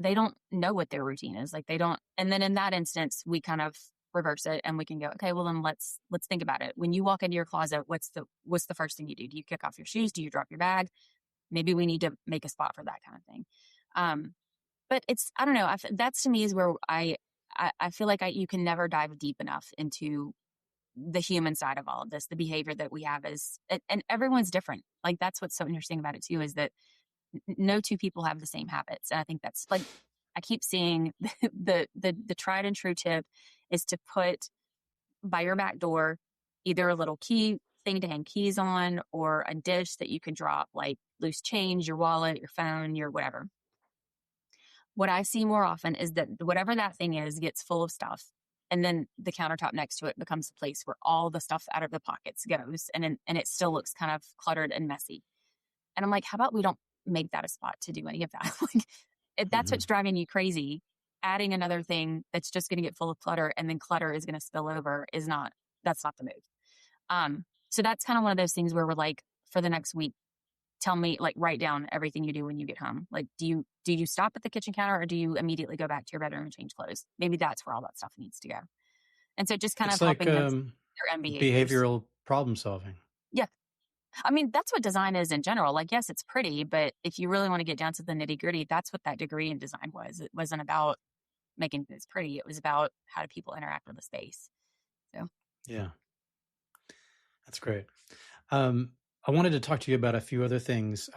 they don't know what their routine is. Like they don't. And then in that instance, we kind of reverse it and we can go, okay, well then let's think about it. When you walk into your closet, what's the first thing you do? Do you kick off your shoes? Do you drop your bag? Maybe we need to make a spot for that kind of thing. But I don't know. That's to me is where I feel like you can never dive deep enough into the human side of all of this, the behavior that we have and everyone's different. Like that's what's so interesting about it too, is that no two people have the same habits. And I think that's like, I keep seeing the tried and true tip is to put by your back door, either a little key thing to hang keys on or a dish that you can drop like loose change, your wallet, your phone, your whatever. What I see more often is that whatever that thing is gets full of stuff. And then the countertop next to it becomes a place where all the stuff out of the pockets goes. And it still looks kind of cluttered and messy. And I'm like, how about we don't make that a spot to do any of that? Like, if that's what's driving you crazy, adding another thing that's just going to get full of clutter and then clutter is going to spill over that's not the move. So that's kind of one of those things where we're like, for the next week, tell me, like, write down everything you do when you get home. Like, do you stop at the kitchen counter or do you immediately go back to your bedroom and change clothes? Maybe that's where all that stuff needs to go. And so just kind It's of like helping them their own behaviors. behavioral problem solving. Yeah. I mean, that's what design is in general. Like, yes, it's pretty, but if you really want to get down to the nitty gritty, that's what that degree in design was. It wasn't about making things pretty. It was about how do people interact with the space. So, yeah, that's great. I wanted to talk to you about a few other things.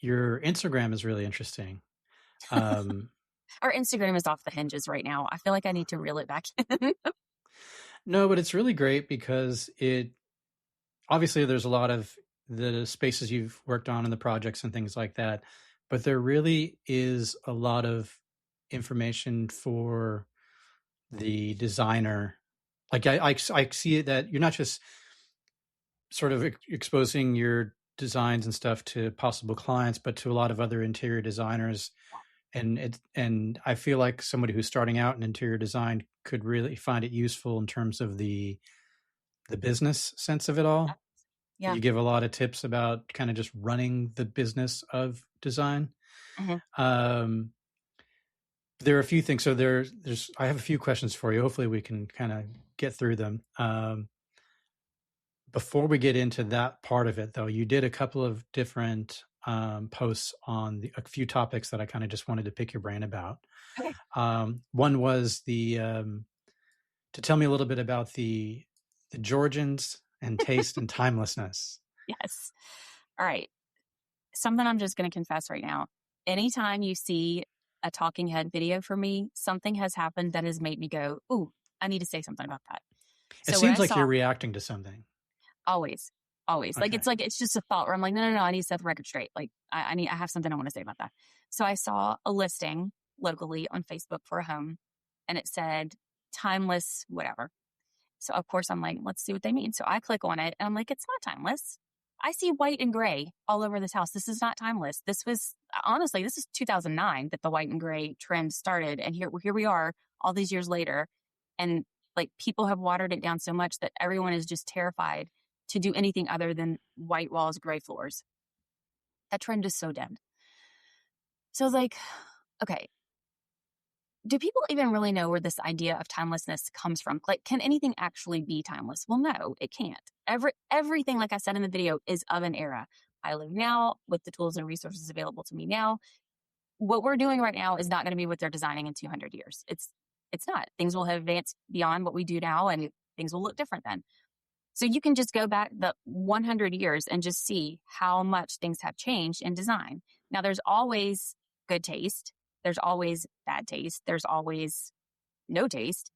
Your Instagram is really interesting. our Instagram is off the hinges right now. I feel like I need to reel it back in. No, but it's really great because obviously there's a lot of the spaces you've worked on and the projects and things like that, but there really is a lot of information for the designer. Like I see it that you're not just sort of exposing your designs and stuff to possible clients, but to a lot of other interior designers. And I feel like somebody who's starting out in interior design could really find it useful in terms of the business sense of it all. Yeah. You give a lot of tips about kind of just running the business of design. There are a few things. So I have a few questions for you. Hopefully we can kind of get through them. Before we get into that part of it, though, you did a couple of different posts on a few topics that I kind of just wanted to pick your brain about. Okay. One was to tell me a little bit about the Georgians and taste and timelessness. Yes. All right. Something I'm just going to confess right now. Anytime you see a talking head video from me, something has happened that has made me go, ooh, I need to say something about that. It seems like you're reacting to something. Always. Okay. Like, it's just a thought where I'm like, no, I need to set the record straight. Like I have something I want to say about that. So I saw a listing locally on Facebook for a home and it said timeless, whatever. So of course I'm like, let's see what they mean. So I click on it and I'm like, it's not timeless. I see white and gray all over this house. This is not timeless. This is 2009 that the white and gray trend started. And here we are all these years later. And like people have watered it down so much that everyone is just terrified to do anything other than white walls, gray floors. That trend is so dead. So I was like, okay, do people even really know where this idea of timelessness comes from? Like, can anything actually be timeless? Well, no, it can't. Everything, like I said in the video, is of an era. I live now with the tools and resources available to me now. What we're doing right now is not going to be what they're designing in 200 years. It's not. Things will have advanced beyond what we do now, and things will look different then. So you can just go back the 100 years and just see how much things have changed in design. Now, there's always good taste. There's always bad taste. There's always no taste.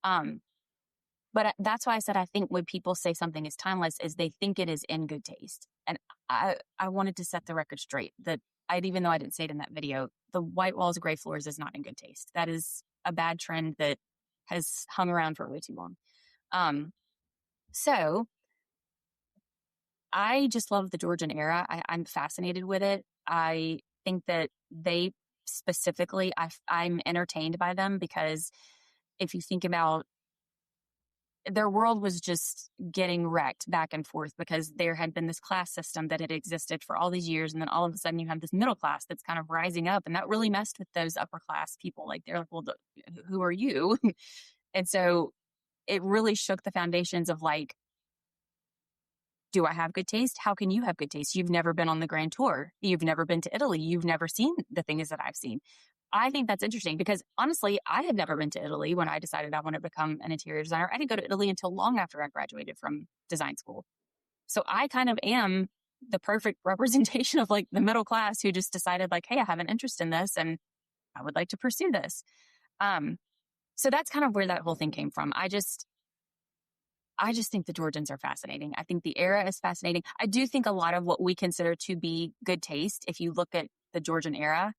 But that's why I said I think when people say something is timeless is they think it is in good taste. And I wanted to set the record straight that even though I didn't say it in that video, the white walls, gray floors is not in good taste. That is a bad trend that has hung around for way too long. So I just love the Georgian era. I'm fascinated with it. I think that they specifically, I'm entertained by them because if you think about their world was just getting wrecked back and forth because there had been this class system that had existed for all these years. And then all of a sudden you have this middle class that's kind of rising up. And that really messed with those upper class people. Like they're like, well, who are you? And so it really shook the foundations of like, do I have good taste? How can you have good taste? You've never been on the grand tour. You've never been to Italy. You've never seen the things that I've seen. I think that's interesting because honestly, I had never been to Italy when I decided I wanted to become an interior designer. I didn't go to Italy until long after I graduated from design school. So I kind of am the perfect representation of like the middle class who just decided like, hey, I have an interest in this and I would like to pursue this. So that's kind of where that whole thing came from. I just think the Georgians are fascinating. I think the era is fascinating. I do think a lot of what we consider to be good taste, if you look at the Georgian era,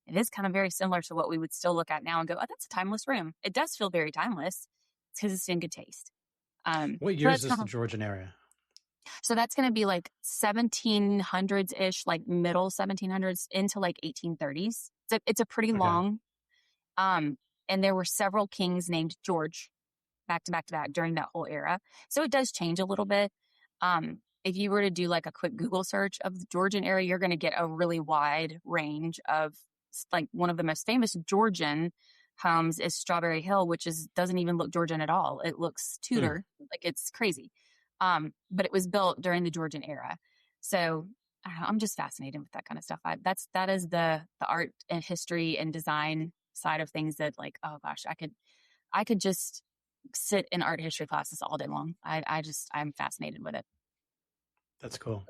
it is kind of very similar to what we would still look at now and go, oh, that's a timeless room. It does feel very timeless because it's in good taste. What year is this, the Georgian era? So that's going to be like 1700s-ish, like middle 1700s into like 1830s. It's a pretty long. And there were several kings named George back to back to back during that whole era. So it does change a little bit. If you were to do like a quick Google search of the Georgian era, you're going to get a really wide range of like one of the most famous Georgian homes is Strawberry Hill, which doesn't even look Georgian at all. It looks Tudor, like it's crazy. But it was built during the Georgian era. So I don't know, I'm just fascinated with that kind of stuff. That is the art and history and design side of things that like, oh gosh, I could just sit in art history classes all day long. I'm fascinated with it. That's cool.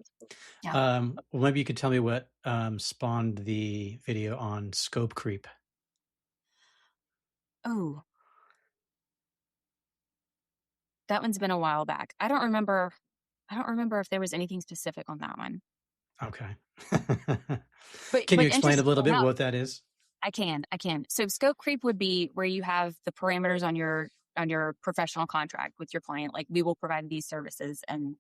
Yeah. Well, maybe you could tell me what spawned the video on scope creep. Oh, that one's been a while back. I don't remember if there was anything specific on that one. Okay. But Can you explain a little bit enough, what that is? I can. So scope creep would be where you have the parameters on your professional contract with your client. Like we will provide these services and,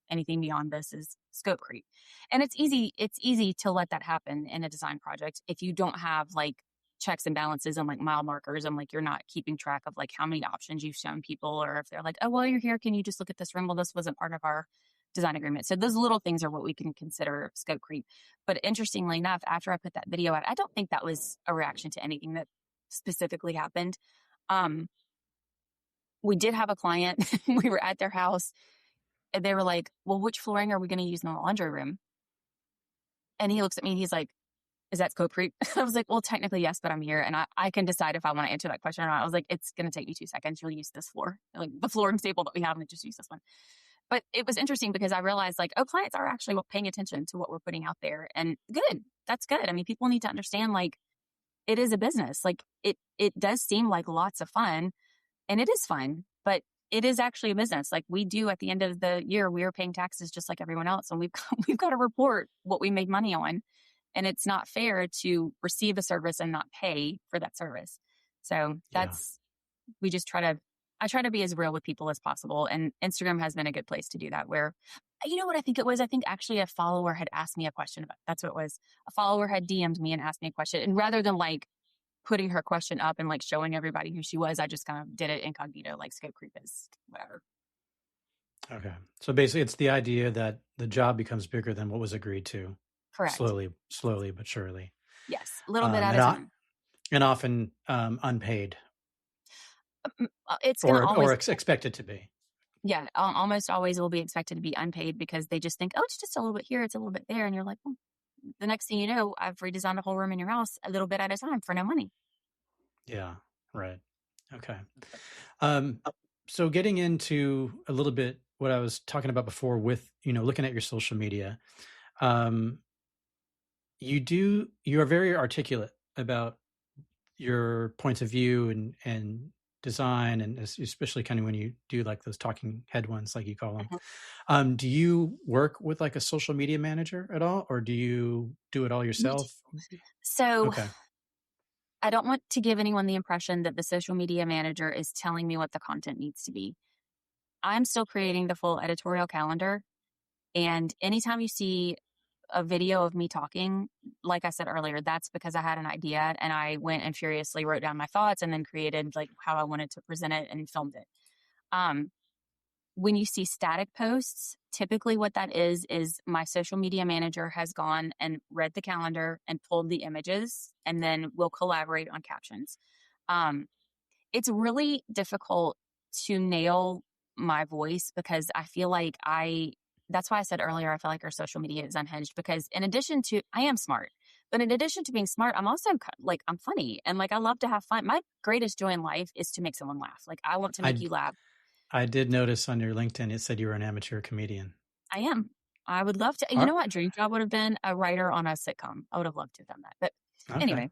anything beyond this is scope creep. And it's easy to let that happen in a design project if you don't have like checks and balances and like mile markers and like you're not keeping track of like how many options you've shown people, or if they're like, oh, well, you're here, can you just look at this room? Well, this wasn't part of our design agreement. So those little things are what we can consider scope creep. But interestingly enough, after I put that video out, I don't think that was a reaction to anything that specifically happened. We did have a client, we were at their house and they were like, well, which flooring are we going to use in the laundry room? And he looks at me and he's like, is that scope creep? I was like, well, technically yes, but I'm here and I can decide if I want to answer that question or not. I was like, it's going to take me 2 seconds. You'll use this floor, like the flooring staple that we have, and just use this one. But it was interesting because I realized like, oh, clients are actually paying attention to what we're putting out there, and good. That's good. I mean, people need to understand like it is a business. Like it does seem like lots of fun, and it is fun, but it is actually a business. Like we do at the end of the year, we are paying taxes just like everyone else, and we've got to report what we made money on. And it's not fair to receive a service and not pay for that service. So I try to be as real with people as possible. And Instagram has been a good place to do that, where, you know what I think it was? I think actually a follower had asked me a question about, that's what it was. A follower had DM'd me and asked me a question. And rather than like putting her question up and like showing everybody who she was, I just kind of did it incognito, like scope creep is whatever. Okay. So basically it's the idea that the job becomes bigger than what was agreed to. Correct. Slowly but surely. Yes. A little bit at a time. And often unpaid. It's going to always... Or expected to be. Yeah. Almost always will be expected to be unpaid because they just think, oh, it's just a little bit here, it's a little bit there. And you're like, well, the next thing you know, I've redesigned a whole room in your house a little bit at a time for no money. Yeah. Right. Okay. So getting into a little bit what I was talking about before with, looking at your social media, you are very articulate about your points of view and design, and especially kind of when you do like those talking head ones, like you call them. Uh-huh. Do you work with like a social media manager at all, or do you do it all yourself? So okay. I don't want to give anyone the impression that the social media manager is telling me what the content needs to be. I'm still creating the full editorial calendar. And anytime you see a video of me talking, like I said earlier, that's because I had an idea and I went and furiously wrote down my thoughts and then created like how I wanted to present it and filmed it. Um, when you see static posts, typically what that is my social media manager has gone and read the calendar and pulled the images, and then we'll collaborate on captions. Um, it's really difficult to nail my voice because I feel like that's why I said earlier, I feel like our social media is unhinged because in addition to, I am smart, but in addition to being smart, I'm also like, I'm funny and like, I love to have fun. My greatest joy in life is to make someone laugh. Like I want to make I you laugh. I did notice on your LinkedIn it said you were an amateur comedian. I am. I would love to, you know what dream job would have been? A writer on a sitcom. I would have loved to have done that. But Okay. anyway,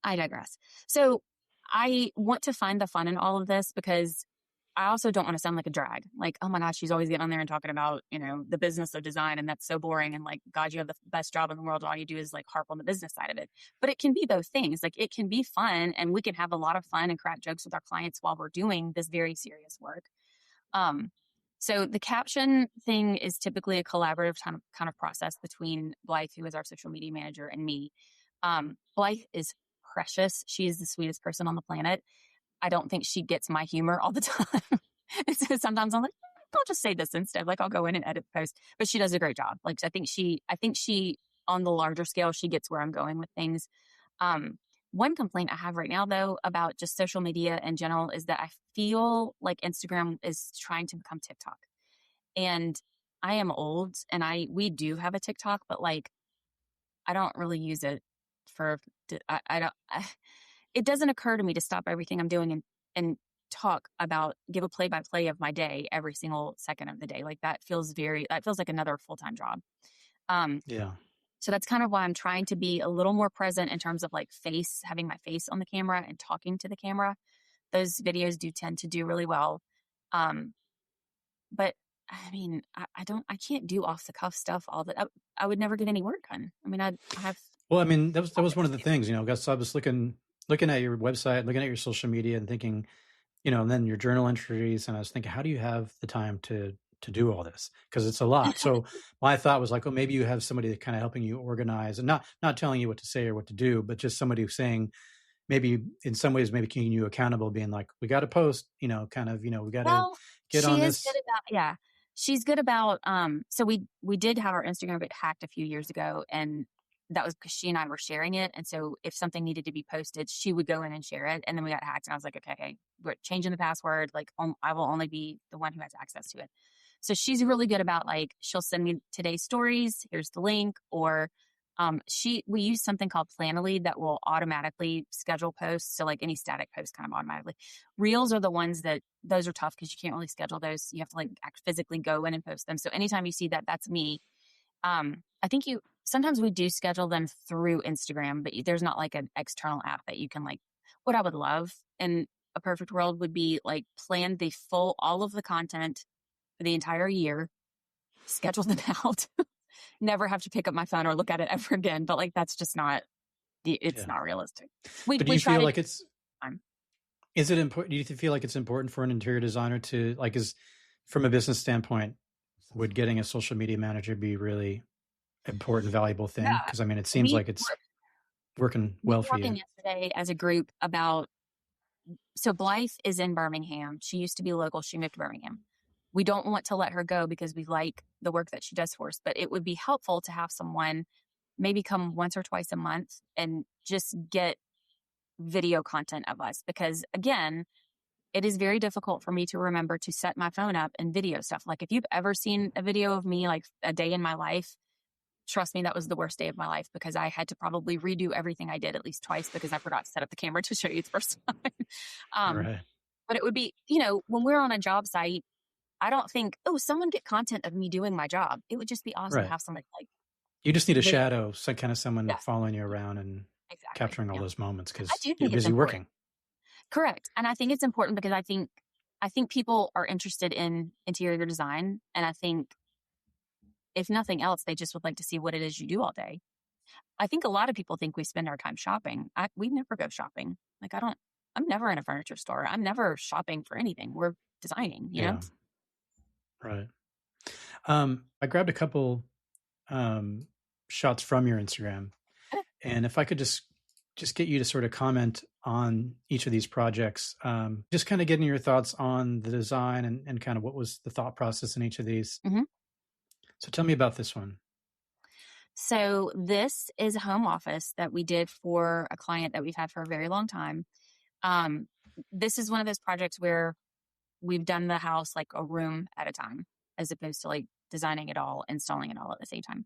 I digress. So I want to find the fun in all of this because I also don't want to sound like a drag. Like, oh my gosh, she's always getting on there and talking about, the business of design. And that's so boring. And like, God, you have the best job in the world. All you do is like harp on the business side of it. But it can be both things. Like it can be fun and we can have a lot of fun and crack jokes with our clients while we're doing this very serious work. So the caption thing is typically a collaborative kind of process between Blythe, who is our social media manager, and me. Blythe is precious. She is the sweetest person on the planet. I don't think she gets my humor all the time. And so sometimes I'm like, I'll just say this instead. Like I'll go in and edit the post, but she does a great job. Like I think she on the larger scale, she gets where I'm going with things. One complaint I have right now though about just social media in general is that I feel like Instagram is trying to become TikTok. And I am old and we do have a TikTok, but like I don't really use it for I don't it doesn't occur to me to stop everything I'm doing and give a play by play of my day every single second of the day. Like that feels like another full-time job. Yeah. So that's kind of why I'm trying to be a little more present in terms of like having my face on the camera and talking to the camera. Those videos do tend to do really well. But I mean, I can't do off the cuff stuff I would never get any work done. I mean, I have. Well, I mean, that was one of the things, because I was looking at your website, looking at your social media and thinking, and then your journal entries. And I was thinking, how do you have the time to do all this? Because it's a lot. So my thought was like, oh, maybe you have somebody that kind of helping you organize and not telling you what to say or what to do, but just somebody who's saying, maybe in some ways, maybe keeping you accountable, being like, we got to post, we got to get on this. Good about, yeah, she's good about, so we did have our Instagram get hacked a few years ago, and that was because she and I were sharing it. And so if something needed to be posted, she would go in and share it. And then we got hacked and I was like, okay, we're changing the password. Like I will only be the one who has access to it. So she's really good about like, she'll send me today's stories. Here's the link. Or we use something called Planoly that will automatically schedule posts. So like any static post kind of automatically. Reels are the ones those are tough because you can't really schedule those. You have to like physically go in and post them. So anytime you see that, that's me. I think sometimes we do schedule them through Instagram, but there's not like an external app that you can like. What I would love in a perfect world would be like plan all of the content for the entire year, schedule them out, never have to pick up my phone or look at it ever again. But like, that's just not realistic. But do you feel like is it important? Do you feel like it's important for an interior designer to like, from a business standpoint, would getting a social media manager be really important, valuable thing? Because I mean, it seems like it's working well for you. Yesterday as a group so Blythe is in Birmingham. She used to be local. She moved to Birmingham. We don't want to let her go because we like the work that she does for us, but it would be helpful to have someone maybe come once or twice a month and just get video content of us. Because again, it is very difficult for me to remember to set my phone up and video stuff. Like if you've ever seen a video of me, like a day in my life, trust me, that was the worst day of my life because I had to probably redo everything I did at least twice because I forgot to set up the camera to show you the first time. Right. But it would be, when we're on a job site, I don't think, someone get content of me doing my job. It would just be awesome to have somebody like. You just need a shadow, someone following you around and capturing all those moments because you're busy working. Correct. And I think it's important because I think people are interested in interior design. And I think if nothing else, they just would like to see what it is you do all day. I think a lot of people think we spend our time shopping. We never go shopping. Like I'm never in a furniture store. I'm never shopping for anything. We're designing, you know? Yeah. Right. I grabbed a couple shots from your Instagram, and if I could just get you to sort of comment on each of these projects, just kind of getting your thoughts on the design and kind of what was the thought process in each of these. Mm-hmm. So tell me about this one. So this is a home office that we did for a client that we've had for a very long time. Um, this is one of those projects where we've done the house like a room at a time, as opposed to like designing it all, installing it all at the same time.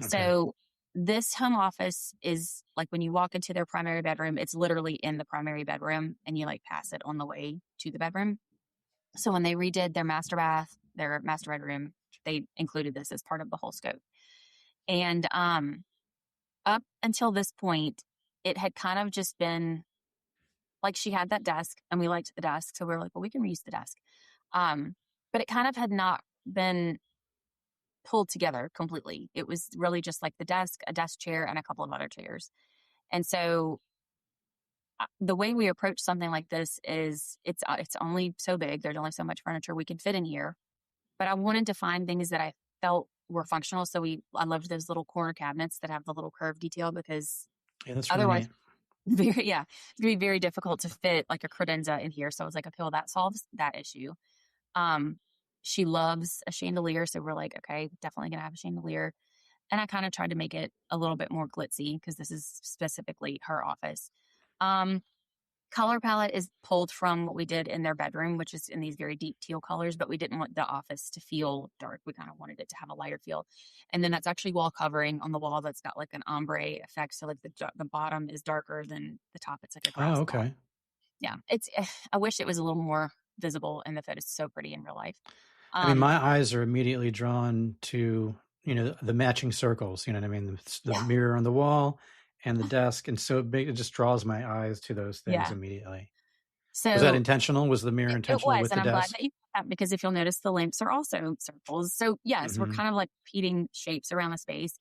Okay. So this home office is like when you walk into their primary bedroom, it's literally in the primary bedroom and you like pass it on the way to the bedroom. So when they redid their master bath, their master bedroom, they included this as part of the whole scope. And up until this point, it had kind of just been like she had that desk and we liked the desk. So we were like, well, we can reuse the desk. But it kind of had not been pulled together completely. It was really just like the desk, a desk chair, and a couple of other chairs. And so the way we approach something like this is it's only so big. There's only so much furniture we can fit in here. But I wanted to find things that I felt were functional. So I loved those little corner cabinets that have the little curved detail because Yeah, that's really otherwise, neat. it'd be very difficult to fit like a credenza in here. So I was like, okay, well, that solves that issue. Um, she loves a chandelier, so we're like, okay, definitely gonna have a chandelier. And I kind of tried to make it a little bit more glitzy because this is specifically her office. Um, Color palette is pulled from what we did in their bedroom, which is in these very deep teal colors, but we didn't want the office to feel dark. We kind of wanted it to have a lighter feel. And then that's actually wall covering on the wall that's got like an ombre effect. So like the bottom is darker than the top. It's like a grass Oh, wall. okay. Yeah, I wish it was a little more visible in the photo. It's so pretty in real life. I mean, Um, my eyes are immediately drawn to, the matching circles, you know what I mean? The yeah, mirror on the wall and the desk. And so it just draws my eyes to those things yeah. immediately. Was that So intentional? Was the mirror it intentional was, with and the I'm glad desk? that you put that because if you'll notice, the lamps are also circles. So yes, we're Hmm. kind of like repeating shapes around the space.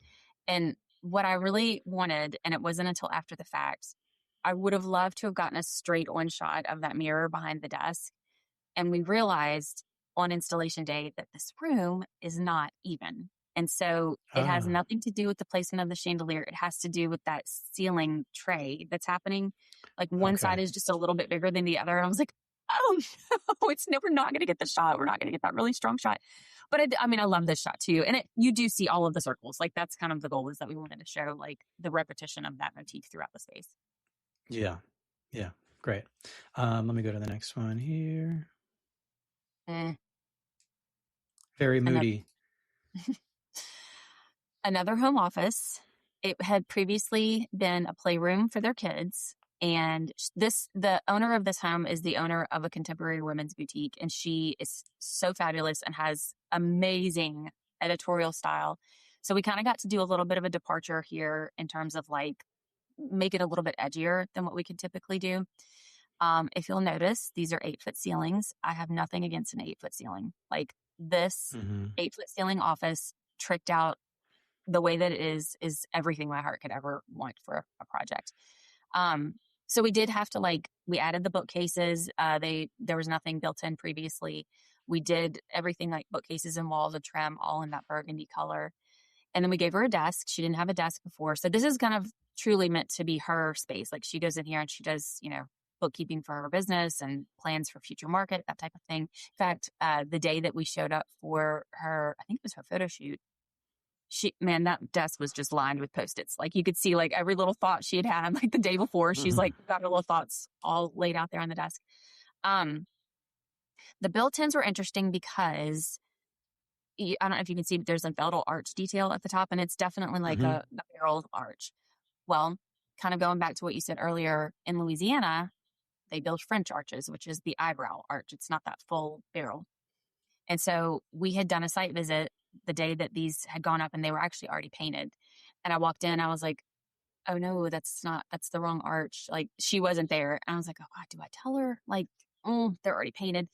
And what I really wanted, and it wasn't until after the fact, I would have loved to have gotten a straight on shot of that mirror behind the desk. And we realized on installation day that this room is not even. And so it has Ah, nothing to do with the placement of the chandelier. It has to do with that ceiling tray that's happening. Like one okay. side is just a little bit bigger than the other. And I was like, oh no, we're not going to get the shot. We're not going to get that really strong shot. But I mean, I love this shot too. And you do see all of the circles. Like that's kind of the goal, is that we wanted to show like the repetition of that motif throughout the space. Yeah. Yeah. Great. Let me go to the next one here. Eh, Very another, moody. another home office. It had previously been a playroom for their kids. And the owner of this home is the owner of a contemporary women's boutique. And she is so fabulous and has amazing editorial style. So we kind of got to do a little bit of a departure here in terms of like make it a little bit edgier than what we could typically do. If you'll notice, these are 8-foot ceilings. I have nothing against an 8-foot ceiling. Like this Hmm. 8-foot ceiling office tricked out the way that it is everything my heart could ever want for a project. Um, so we did have to we added the bookcases. There was nothing built in previously. We did everything like bookcases and walls and trim all in that burgundy color. And then we gave her a desk. She didn't have a desk before. So this is kind of truly meant to be her space. Like she goes in here and she does, bookkeeping for her business and plans for future market, that type of thing. In fact, the day that we showed up for her, I think it was her photo shoot, that desk was just lined with Post-its. Like you could see like every little thought she had had like the day before. She's Hmm. like got her little thoughts all laid out there on the desk. Um, the built-ins were interesting because I don't know if you can see, but there's like that little arch detail at the top, and it's definitely like Hmm. a barrel arch. Well, kind of going back to what you said earlier, in Louisiana, they build French arches, which is the eyebrow arch. It's not that full barrel. And so we had done a site visit the day that these had gone up and they were actually already painted. And I walked in, I was like, oh no, that's the wrong arch. Like she wasn't there. And I was like, oh God, do I tell her? Like, oh, they're already painted.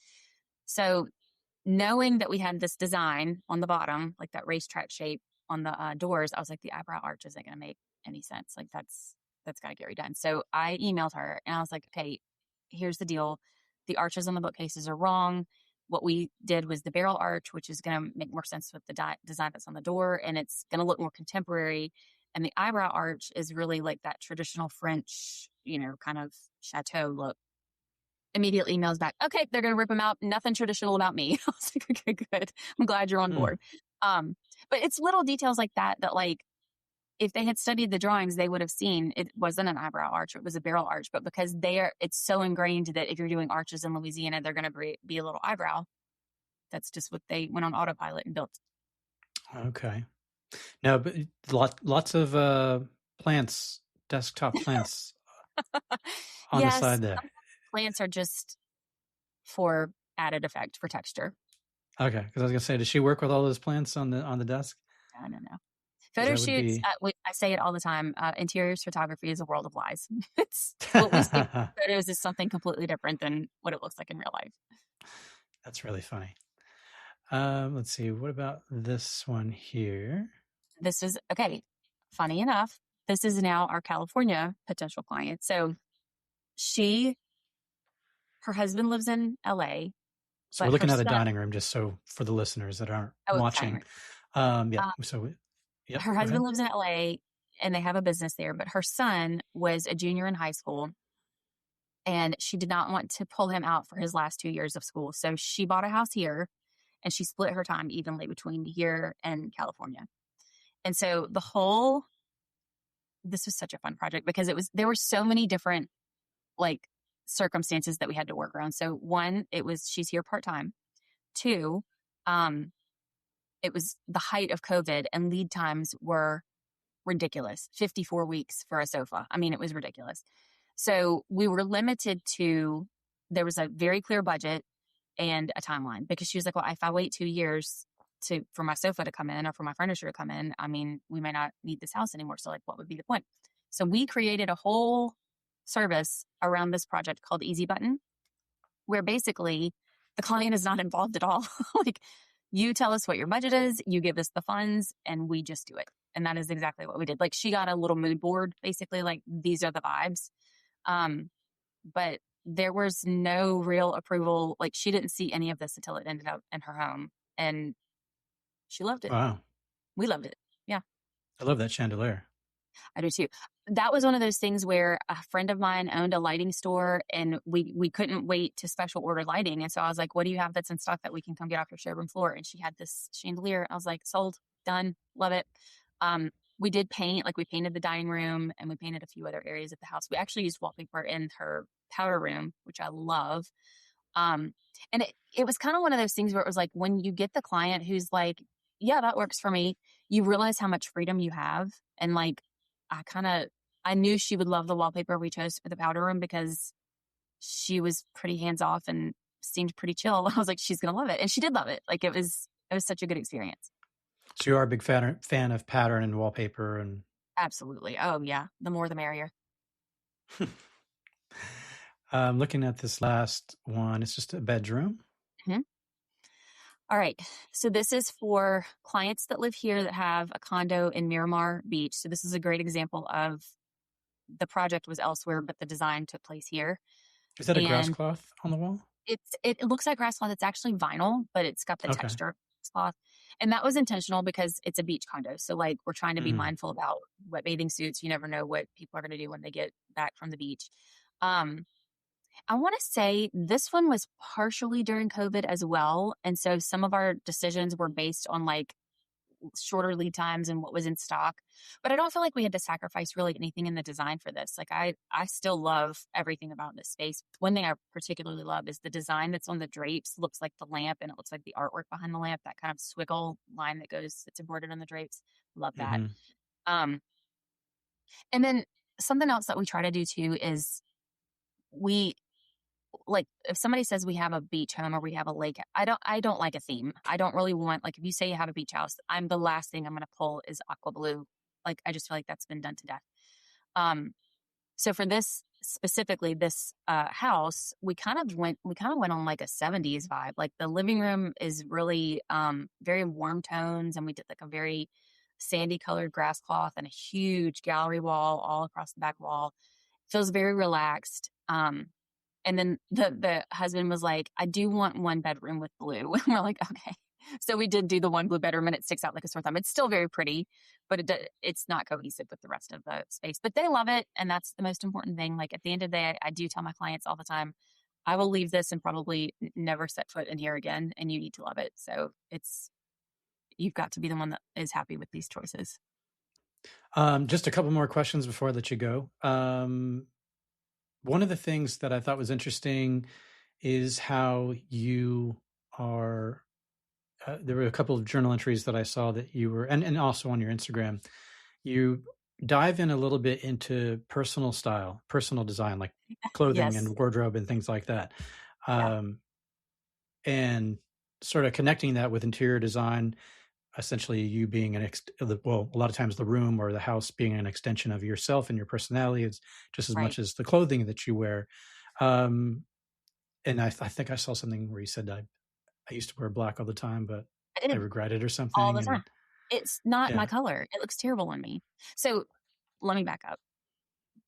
So knowing that we had this design on the bottom, like that racetrack shape on the doors, I was like, the eyebrow arch isn't going to make any sense. Like that's got to get redone. So I emailed her and I was like, okay, here's the deal. The arches on the bookcases are wrong. What we did was the barrel arch, which is going to make more sense with the design that's on the door, and it's going to look more contemporary. And the eyebrow arch is really like that traditional French, kind of chateau look. Immediately emails back, okay, they're going to rip them out. Nothing traditional about me. I was like, okay, good. I'm glad you're on board. But it's little details like that like, if they had studied the drawings, they would have seen it wasn't an eyebrow arch, it was a barrel arch. But because it's so ingrained that if you're doing arches in Louisiana, they're going to be a little eyebrow. That's just what they went on autopilot and built. Okay. No, but lots of plants, desktop plants on the Yes, side there. some plants are just for added effect, for texture. Okay, because I was gonna say, does she work with all those plants on the desk? I don't know. Photo shoots, be... I say it all the time, interiors photography is a world of lies. It's what we see in photos is something completely different than what it looks like in real life. That's really funny. Let's see. What about this one here? This is, okay, funny enough, this is now our California potential client. So her husband lives in LA. So we're looking at a dining room, just so for the listeners that aren't watching. Her husband lives in LA and they have a business there, but her son was a junior in high school and she did not want to pull him out for his last 2 years of school. So she bought a house here and she split her time evenly between here and California. And so this was such a fun project because there were so many different like circumstances that we had to work around. So one, she's here part-time. Two, it was the height of COVID and lead times were ridiculous. 54 weeks for a sofa. I mean, it was ridiculous. So we were limited to, there was a very clear budget and a timeline because she was like, well, if I wait 2 years for my sofa to come in or for my furniture to come in, I mean, we may not need this house anymore. So like, what would be the point? So we created a whole service around this project called Easy Button, where basically the client is not involved at all. Like, you tell us what your budget is, you give us the funds, and we just do it. And that is exactly what we did. Like, she got a little mood board, basically, like, these are the vibes. But there was no real approval. Like, she didn't see any of this until it ended up in her home. And she loved it. Wow. We loved it. Yeah. I love that chandelier. I do too. That was one of those things where a friend of mine owned a lighting store and we couldn't wait to special order lighting. And so I was like, what do you have that's in stock that we can come get off your showroom floor? And she had this chandelier. I was like, sold, done, love it. We did paint, like we painted the dining room and we painted a few other areas of the house. We actually used wallpaper in her powder room, which I love. And it was kind of one of those things where it was like, when you get the client who's like, yeah, that works for me, you realize how much freedom you have. And like, I knew she would love the wallpaper we chose for the powder room because she was pretty hands off and seemed pretty chill. I was like, she's going to love it. And she did love it. Like, it was such a good experience. So you are a big fan of pattern and wallpaper and. Absolutely. Oh yeah. The more, the merrier. Looking at this last one, it's just a bedroom. Mm-hmm. All right. So this is for clients that live here that have a condo in Miramar Beach. So this is a great example of the project was elsewhere, but the design took place here. Is that a grass cloth on the wall? It looks like grass cloth. It's actually vinyl, but it's got the texture of cloth. And that was intentional because it's a beach condo. So like, we're trying to be mindful about wet bathing suits. You never know what people are going to do when they get back from the beach. I want to say this one was partially during COVID as well. And so some of our decisions were based on like shorter lead times and what was in stock. But I don't feel like we had to sacrifice really anything in the design for this. Like, I still love everything about this space. One thing I particularly love is the design that's on the drapes looks like the lamp and it looks like the artwork behind the lamp, that kind of swiggle line that's embroidered on the drapes. Love that. And then something else that we try to do too is like, if somebody says we have a beach home or we have a lake, I don't like a theme. I don't really want, like, if you say you have a beach house, the last thing I'm going to pull is aqua blue. Like, I just feel like that's been done to death. So for this specifically, this house, we kind of went on like a 70s vibe. Like, the living room is really very warm tones, and we did like a very sandy colored grass cloth and a huge gallery wall all across the back wall. Feels very relaxed. And then the husband was like, I do want one bedroom with blue. And we're like, okay. So we did do the one blue bedroom, and it sticks out like a sore thumb. It's still very pretty, but it's not cohesive with the rest of the space. But they love it, and that's the most important thing. Like, at the end of the day, I do tell my clients all the time, I will leave this and probably never set foot in here again, and you need to love it. So you've got to be the one that is happy with these choices. Just a couple more questions before I let you go. One of the things that I thought was interesting is how you are. There were a couple of journal entries that I saw that you were, and also on your Instagram, you dive in a little bit into personal style, personal design, like clothing Yes. and wardrobe and things like that. Yeah. And sort of connecting that with interior design, essentially you being a lot of times the room or the house being an extension of yourself and your personality is just as Right. much as the clothing that you wear. And I think I saw something where you said I used to wear black all the time, but I regret it or something. All the time. It's not my color. It looks terrible on me. So let me back up.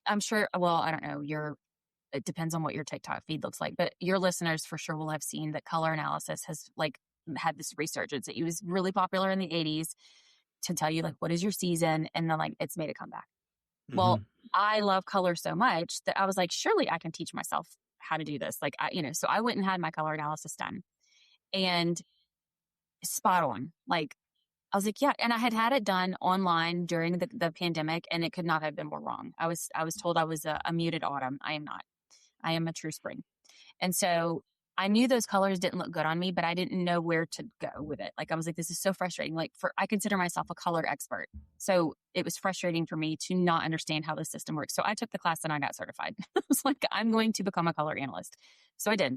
I'm sure, well, I don't know, it depends on what your TikTok feed looks like, but your listeners for sure will have seen that color analysis has like had this resurgence. It was really popular in the 80s to tell you like, what is your season? And then like, it's made a comeback. Mm-hmm. Well, I love color so much that I was like, surely I can teach myself how to do this. Like, so I went and had my color analysis done, and spot on. Like, I was like, yeah. And I had it done online during the pandemic, and it could not have been more wrong. I was told I was a muted autumn. I am not. I am a true spring. And so I knew those colors didn't look good on me, but I didn't know where to go with it. Like, I was like, this is so frustrating. Like, I consider myself a color expert. So it was frustrating for me to not understand how the system works. So I took the class and I got certified. I was like, I'm going to become a color analyst. So I did.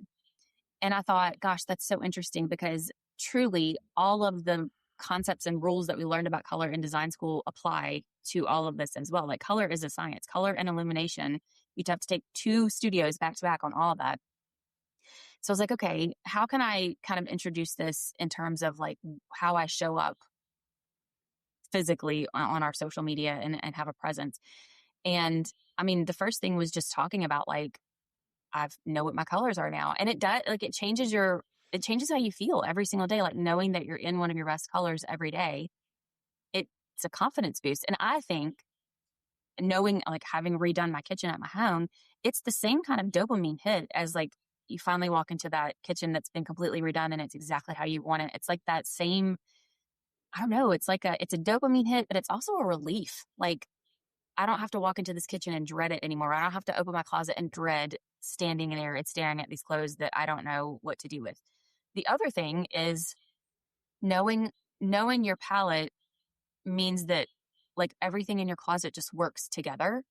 And I thought, gosh, that's so interesting, because truly all of the concepts and rules that we learned about color in design school apply to all of this as well. Like, color is a science, color and illumination. You'd have to take 2 studios back to back on all of that. So I was like, okay, how can I kind of introduce this in terms of like how I show up physically on our social media and have a presence? And I mean, the first thing was just talking about like, I know what my colors are now. And it does, like, it changes how you feel every single day. Like, knowing that you're in one of your best colors every day, it's a confidence boost. And I think knowing, like, having redone my kitchen at my home, it's the same kind of dopamine hit as like you finally walk into that kitchen that's been completely redone and it's exactly how you want it. It's like that same, I don't know, it's a dopamine hit, but it's also a relief. Like, I don't have to walk into this kitchen and dread it anymore. I don't have to open my closet and dread standing in there and staring at these clothes that I don't know what to do with. The other thing is knowing your palette means that like everything in your closet just works together.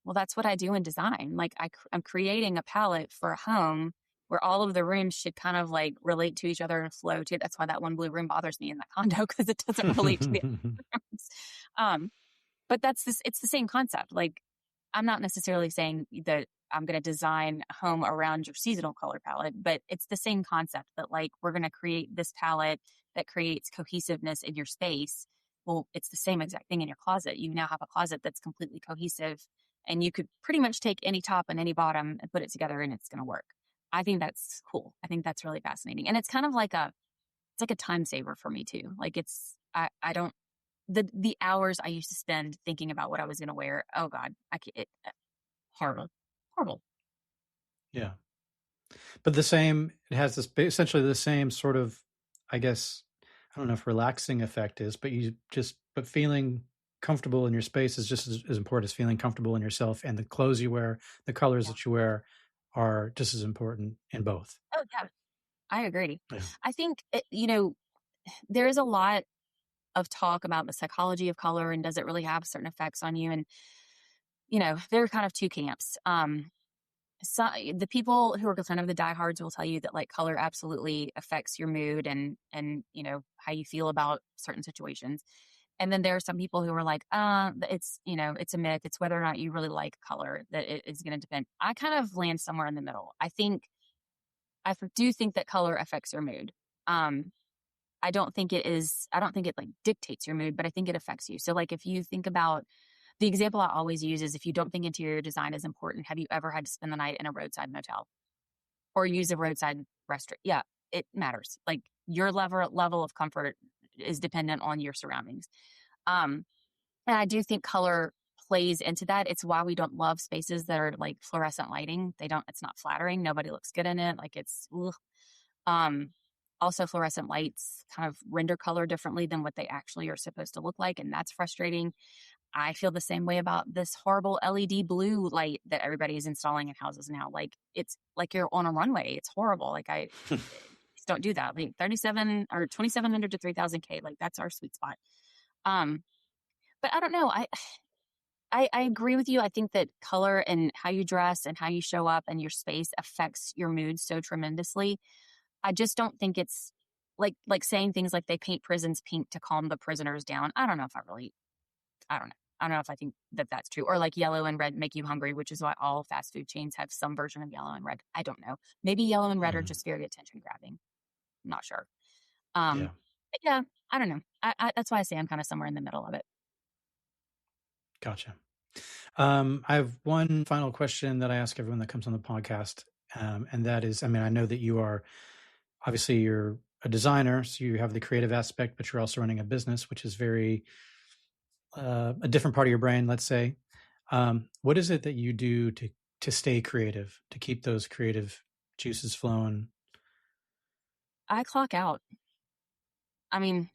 Well, that's what I do in design. Like, I'm creating a palette for a home where all of the rooms should kind of like relate to each other and flow too. That's why that one blue room bothers me in that condo, because it doesn't relate to the other rooms. But it's the same concept. Like, I'm not necessarily saying that I'm going to design a home around your seasonal color palette, but it's the same concept that like, we're going to create this palette that creates cohesiveness in your space. Well, it's the same exact thing in your closet. You now have a closet that's completely cohesive, and you could pretty much take any top and any bottom and put it together and it's going to work. I think that's cool. I think that's really fascinating. And it's kind of like it's like a time saver for me too. Like, I don't, the hours I used to spend thinking about what I was going to wear. Oh God, horrible. Yeah. But it has this essentially the same sort of, I guess, I don't know if relaxing effect is, but but feeling comfortable in your space is just as important as feeling comfortable in yourself. And the clothes you wear, the colors that you wear are just as important in both. Oh yeah, I agree. Yeah. I think, there is a lot of talk about the psychology of color and does it really have certain effects on you? And, there are kind of 2 camps. So the people who are kind of the diehards will tell you that like color absolutely affects your mood and how you feel about certain situations. And then there are some people who are like, it's a myth. It's whether or not you really like color that it is going to depend. I kind of land somewhere in the middle. I do think that color affects your mood. I I don't think it like dictates your mood, but I think it affects you. So like if you think about the example I always use is if you don't think interior design is important, have you ever had to spend the night in a roadside motel or use a roadside restaurant? Yeah, it matters. Like your level of comfort is dependent on your surroundings. Um, and I do think color plays into that. It's why we don't love spaces that are like fluorescent lighting. It's not flattering. Nobody looks good in it. Like it's, ugh. Um, Also, fluorescent lights kind of render color differently than what they actually are supposed to look like, and that's frustrating. I feel the same way about this horrible LED blue light that everybody is installing in houses now. Like it's like you're on a runway. It's horrible. Like just don't do that. Like 37 or 2,700 to 3,000 K. Like that's our sweet spot. Um, but I don't know. I agree with you. I think that color and how you dress and how you show up and your space affects your mood so tremendously. I just don't think it's like saying things like they paint prisons pink to calm the prisoners down. I don't know if I don't know. I don't know if I think that that's true. Or like yellow and red make you hungry, which is why all fast food chains have some version of yellow and red. I don't know. Maybe yellow and red are just very attention grabbing. I'm not sure. Yeah. But yeah, I don't know. That's why I say I'm kind of somewhere in the middle of it. Gotcha. I have one final question that I ask everyone that comes on the podcast. And that is, I mean, I know that you're a designer, so you have the creative aspect, but you're also running a business, which is very a different part of your brain, let's say. What is it that you do to stay creative, to keep those creative juices flowing? I clock out. I mean,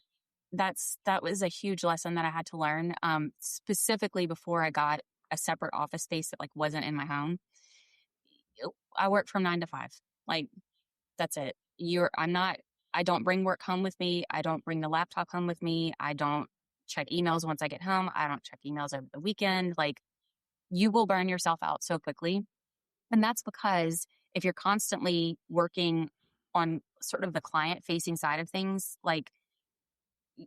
that was a huge lesson that I had to learn, specifically before I got a separate office space that like wasn't in my home. I work from 9 to 5. Like that's it. I don't bring work home with me. I don't bring the laptop home with me. I don't check emails once I get home. I don't check emails over the weekend. Like you will burn yourself out so quickly. And that's because if you're constantly working on sort of the client facing side of things, like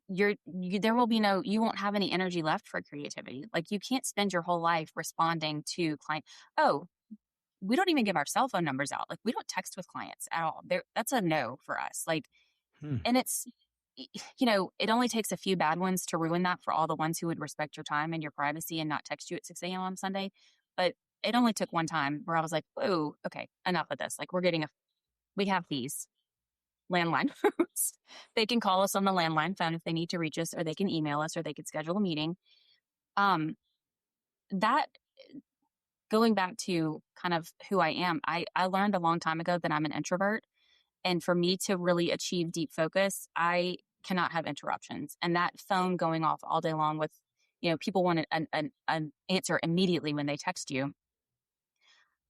you won't have any energy left for creativity. Like you can't spend your whole life responding to client. Oh, we don't even give our cell phone numbers out. Like we don't text with clients at all. That's a no for us. Like, and it's, it only takes a few bad ones to ruin that for all the ones who would respect your time and your privacy and not text you at 6 a.m. on Sunday. But it only took one time where I was like, whoa, okay, enough of this. Like we have these landline phones. They can call us on the landline phone if they need to reach us, or they can email us, or they could schedule a meeting. That going back to kind of who I am, I learned a long time ago that I'm an introvert. And for me to really achieve deep focus, I cannot have interruptions. And that phone going off all day long with, people want an answer immediately when they text you.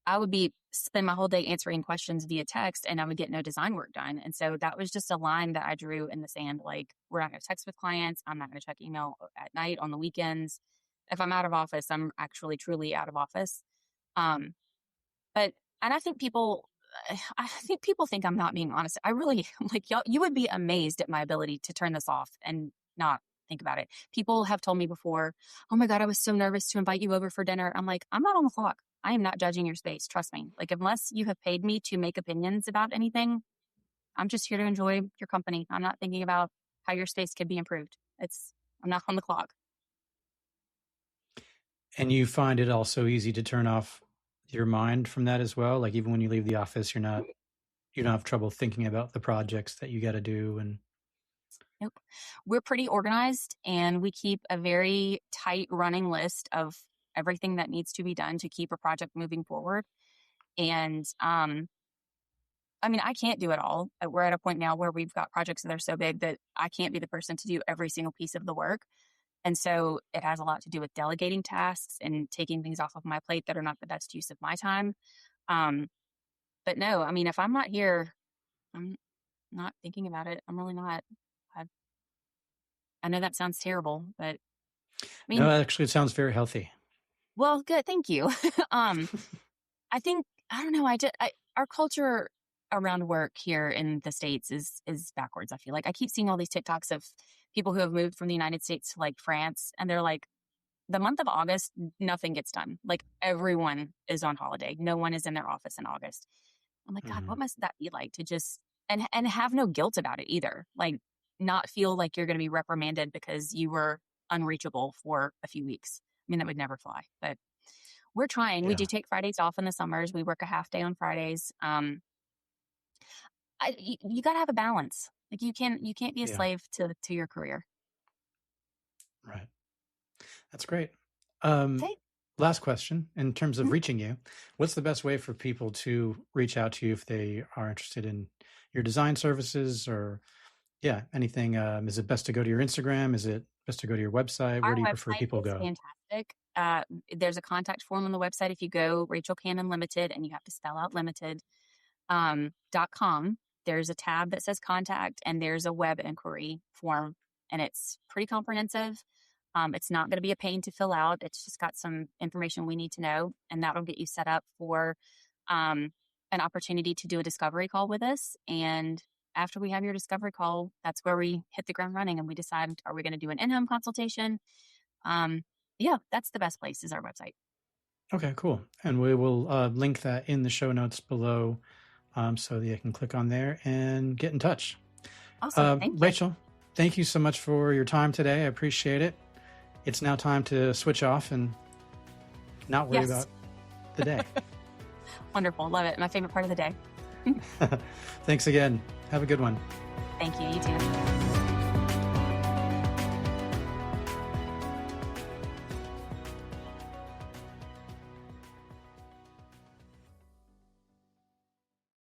I would spend my whole day answering questions via text and I would get no design work done. And so that was just a line that I drew in the sand. Like, we're not going to text with clients. I'm not going to check email at night on the weekends. If I'm out of office, I'm actually truly out of office. And I think people think I'm not being honest. I really, like, y'all, you would be amazed at my ability to turn this off and not think about it. People have told me before, oh my God, I was so nervous to invite you over for dinner. I'm like, I'm not on the clock. I am not judging your space. Trust me. Like, unless you have paid me to make opinions about anything, I'm just here to enjoy your company. I'm not thinking about how your space could be improved. I'm not on the clock. And you find it also easy to turn off your mind from that as well? Like even when you leave the office, you don't have trouble thinking about the projects that you got to do. And nope. We're pretty organized and we keep a very tight running list of everything that needs to be done to keep a project moving forward. And, I mean, I can't do it all. We're at a point now where we've got projects that are so big that I can't be the person to do every single piece of the work. And so it has a lot to do with delegating tasks and taking things off of my plate that are not the best use of my time. But no, I mean, if I'm not here, I'm not thinking about it. I'm really not. I know that sounds terrible, but I mean, no, actually, it sounds very healthy. Well, good. Thank you. I think, I don't know. Our culture around work here in the States is backwards. I feel like I keep seeing all these TikToks of people who have moved from the United States to like France, and they're like, the month of August, nothing gets done. Like everyone is on holiday. No one is in their office in August. I'm like, God, what must that be like to just, and have no guilt about it either. Like, not feel like you're going to be reprimanded because you were unreachable for a few weeks. I mean, that would never fly, but we're trying. We do Yeah. take Fridays off in the summers. We work a half day on Fridays. You got to have a balance. Like you can't be a Yeah. slave to your career. Right. That's great. Okay. Last question. In terms of Mhm. reaching you, what's the best way for people to reach out to you if they are interested in your design services or, anything? Is it best to go to your Instagram? Is it best to go to your website? Where Our do you prefer website people is go? fantastic. There's a contact form on the website. If you go Rachel Cannon Limited, and you have to spell out limited, .com, there's a tab that says contact, and there's a web inquiry form, and it's pretty comprehensive. It's not going to be a pain to fill out. It's just got some information we need to know, and that'll get you set up for an opportunity to do a discovery call with us. And after we have your discovery call, that's where we hit the ground running and we decide, are we going to do an in-home consultation? That's the best place is our website. Okay, cool. And we will link that in the show notes below so that you can click on there and get in touch. Awesome. Thank you. Rachel, thank you so much for your time today. I appreciate it. It's now time to switch off and not worry about the day. Wonderful. Love it. My favorite part of the day. Thanks again. Have a good one. Thank you. You too.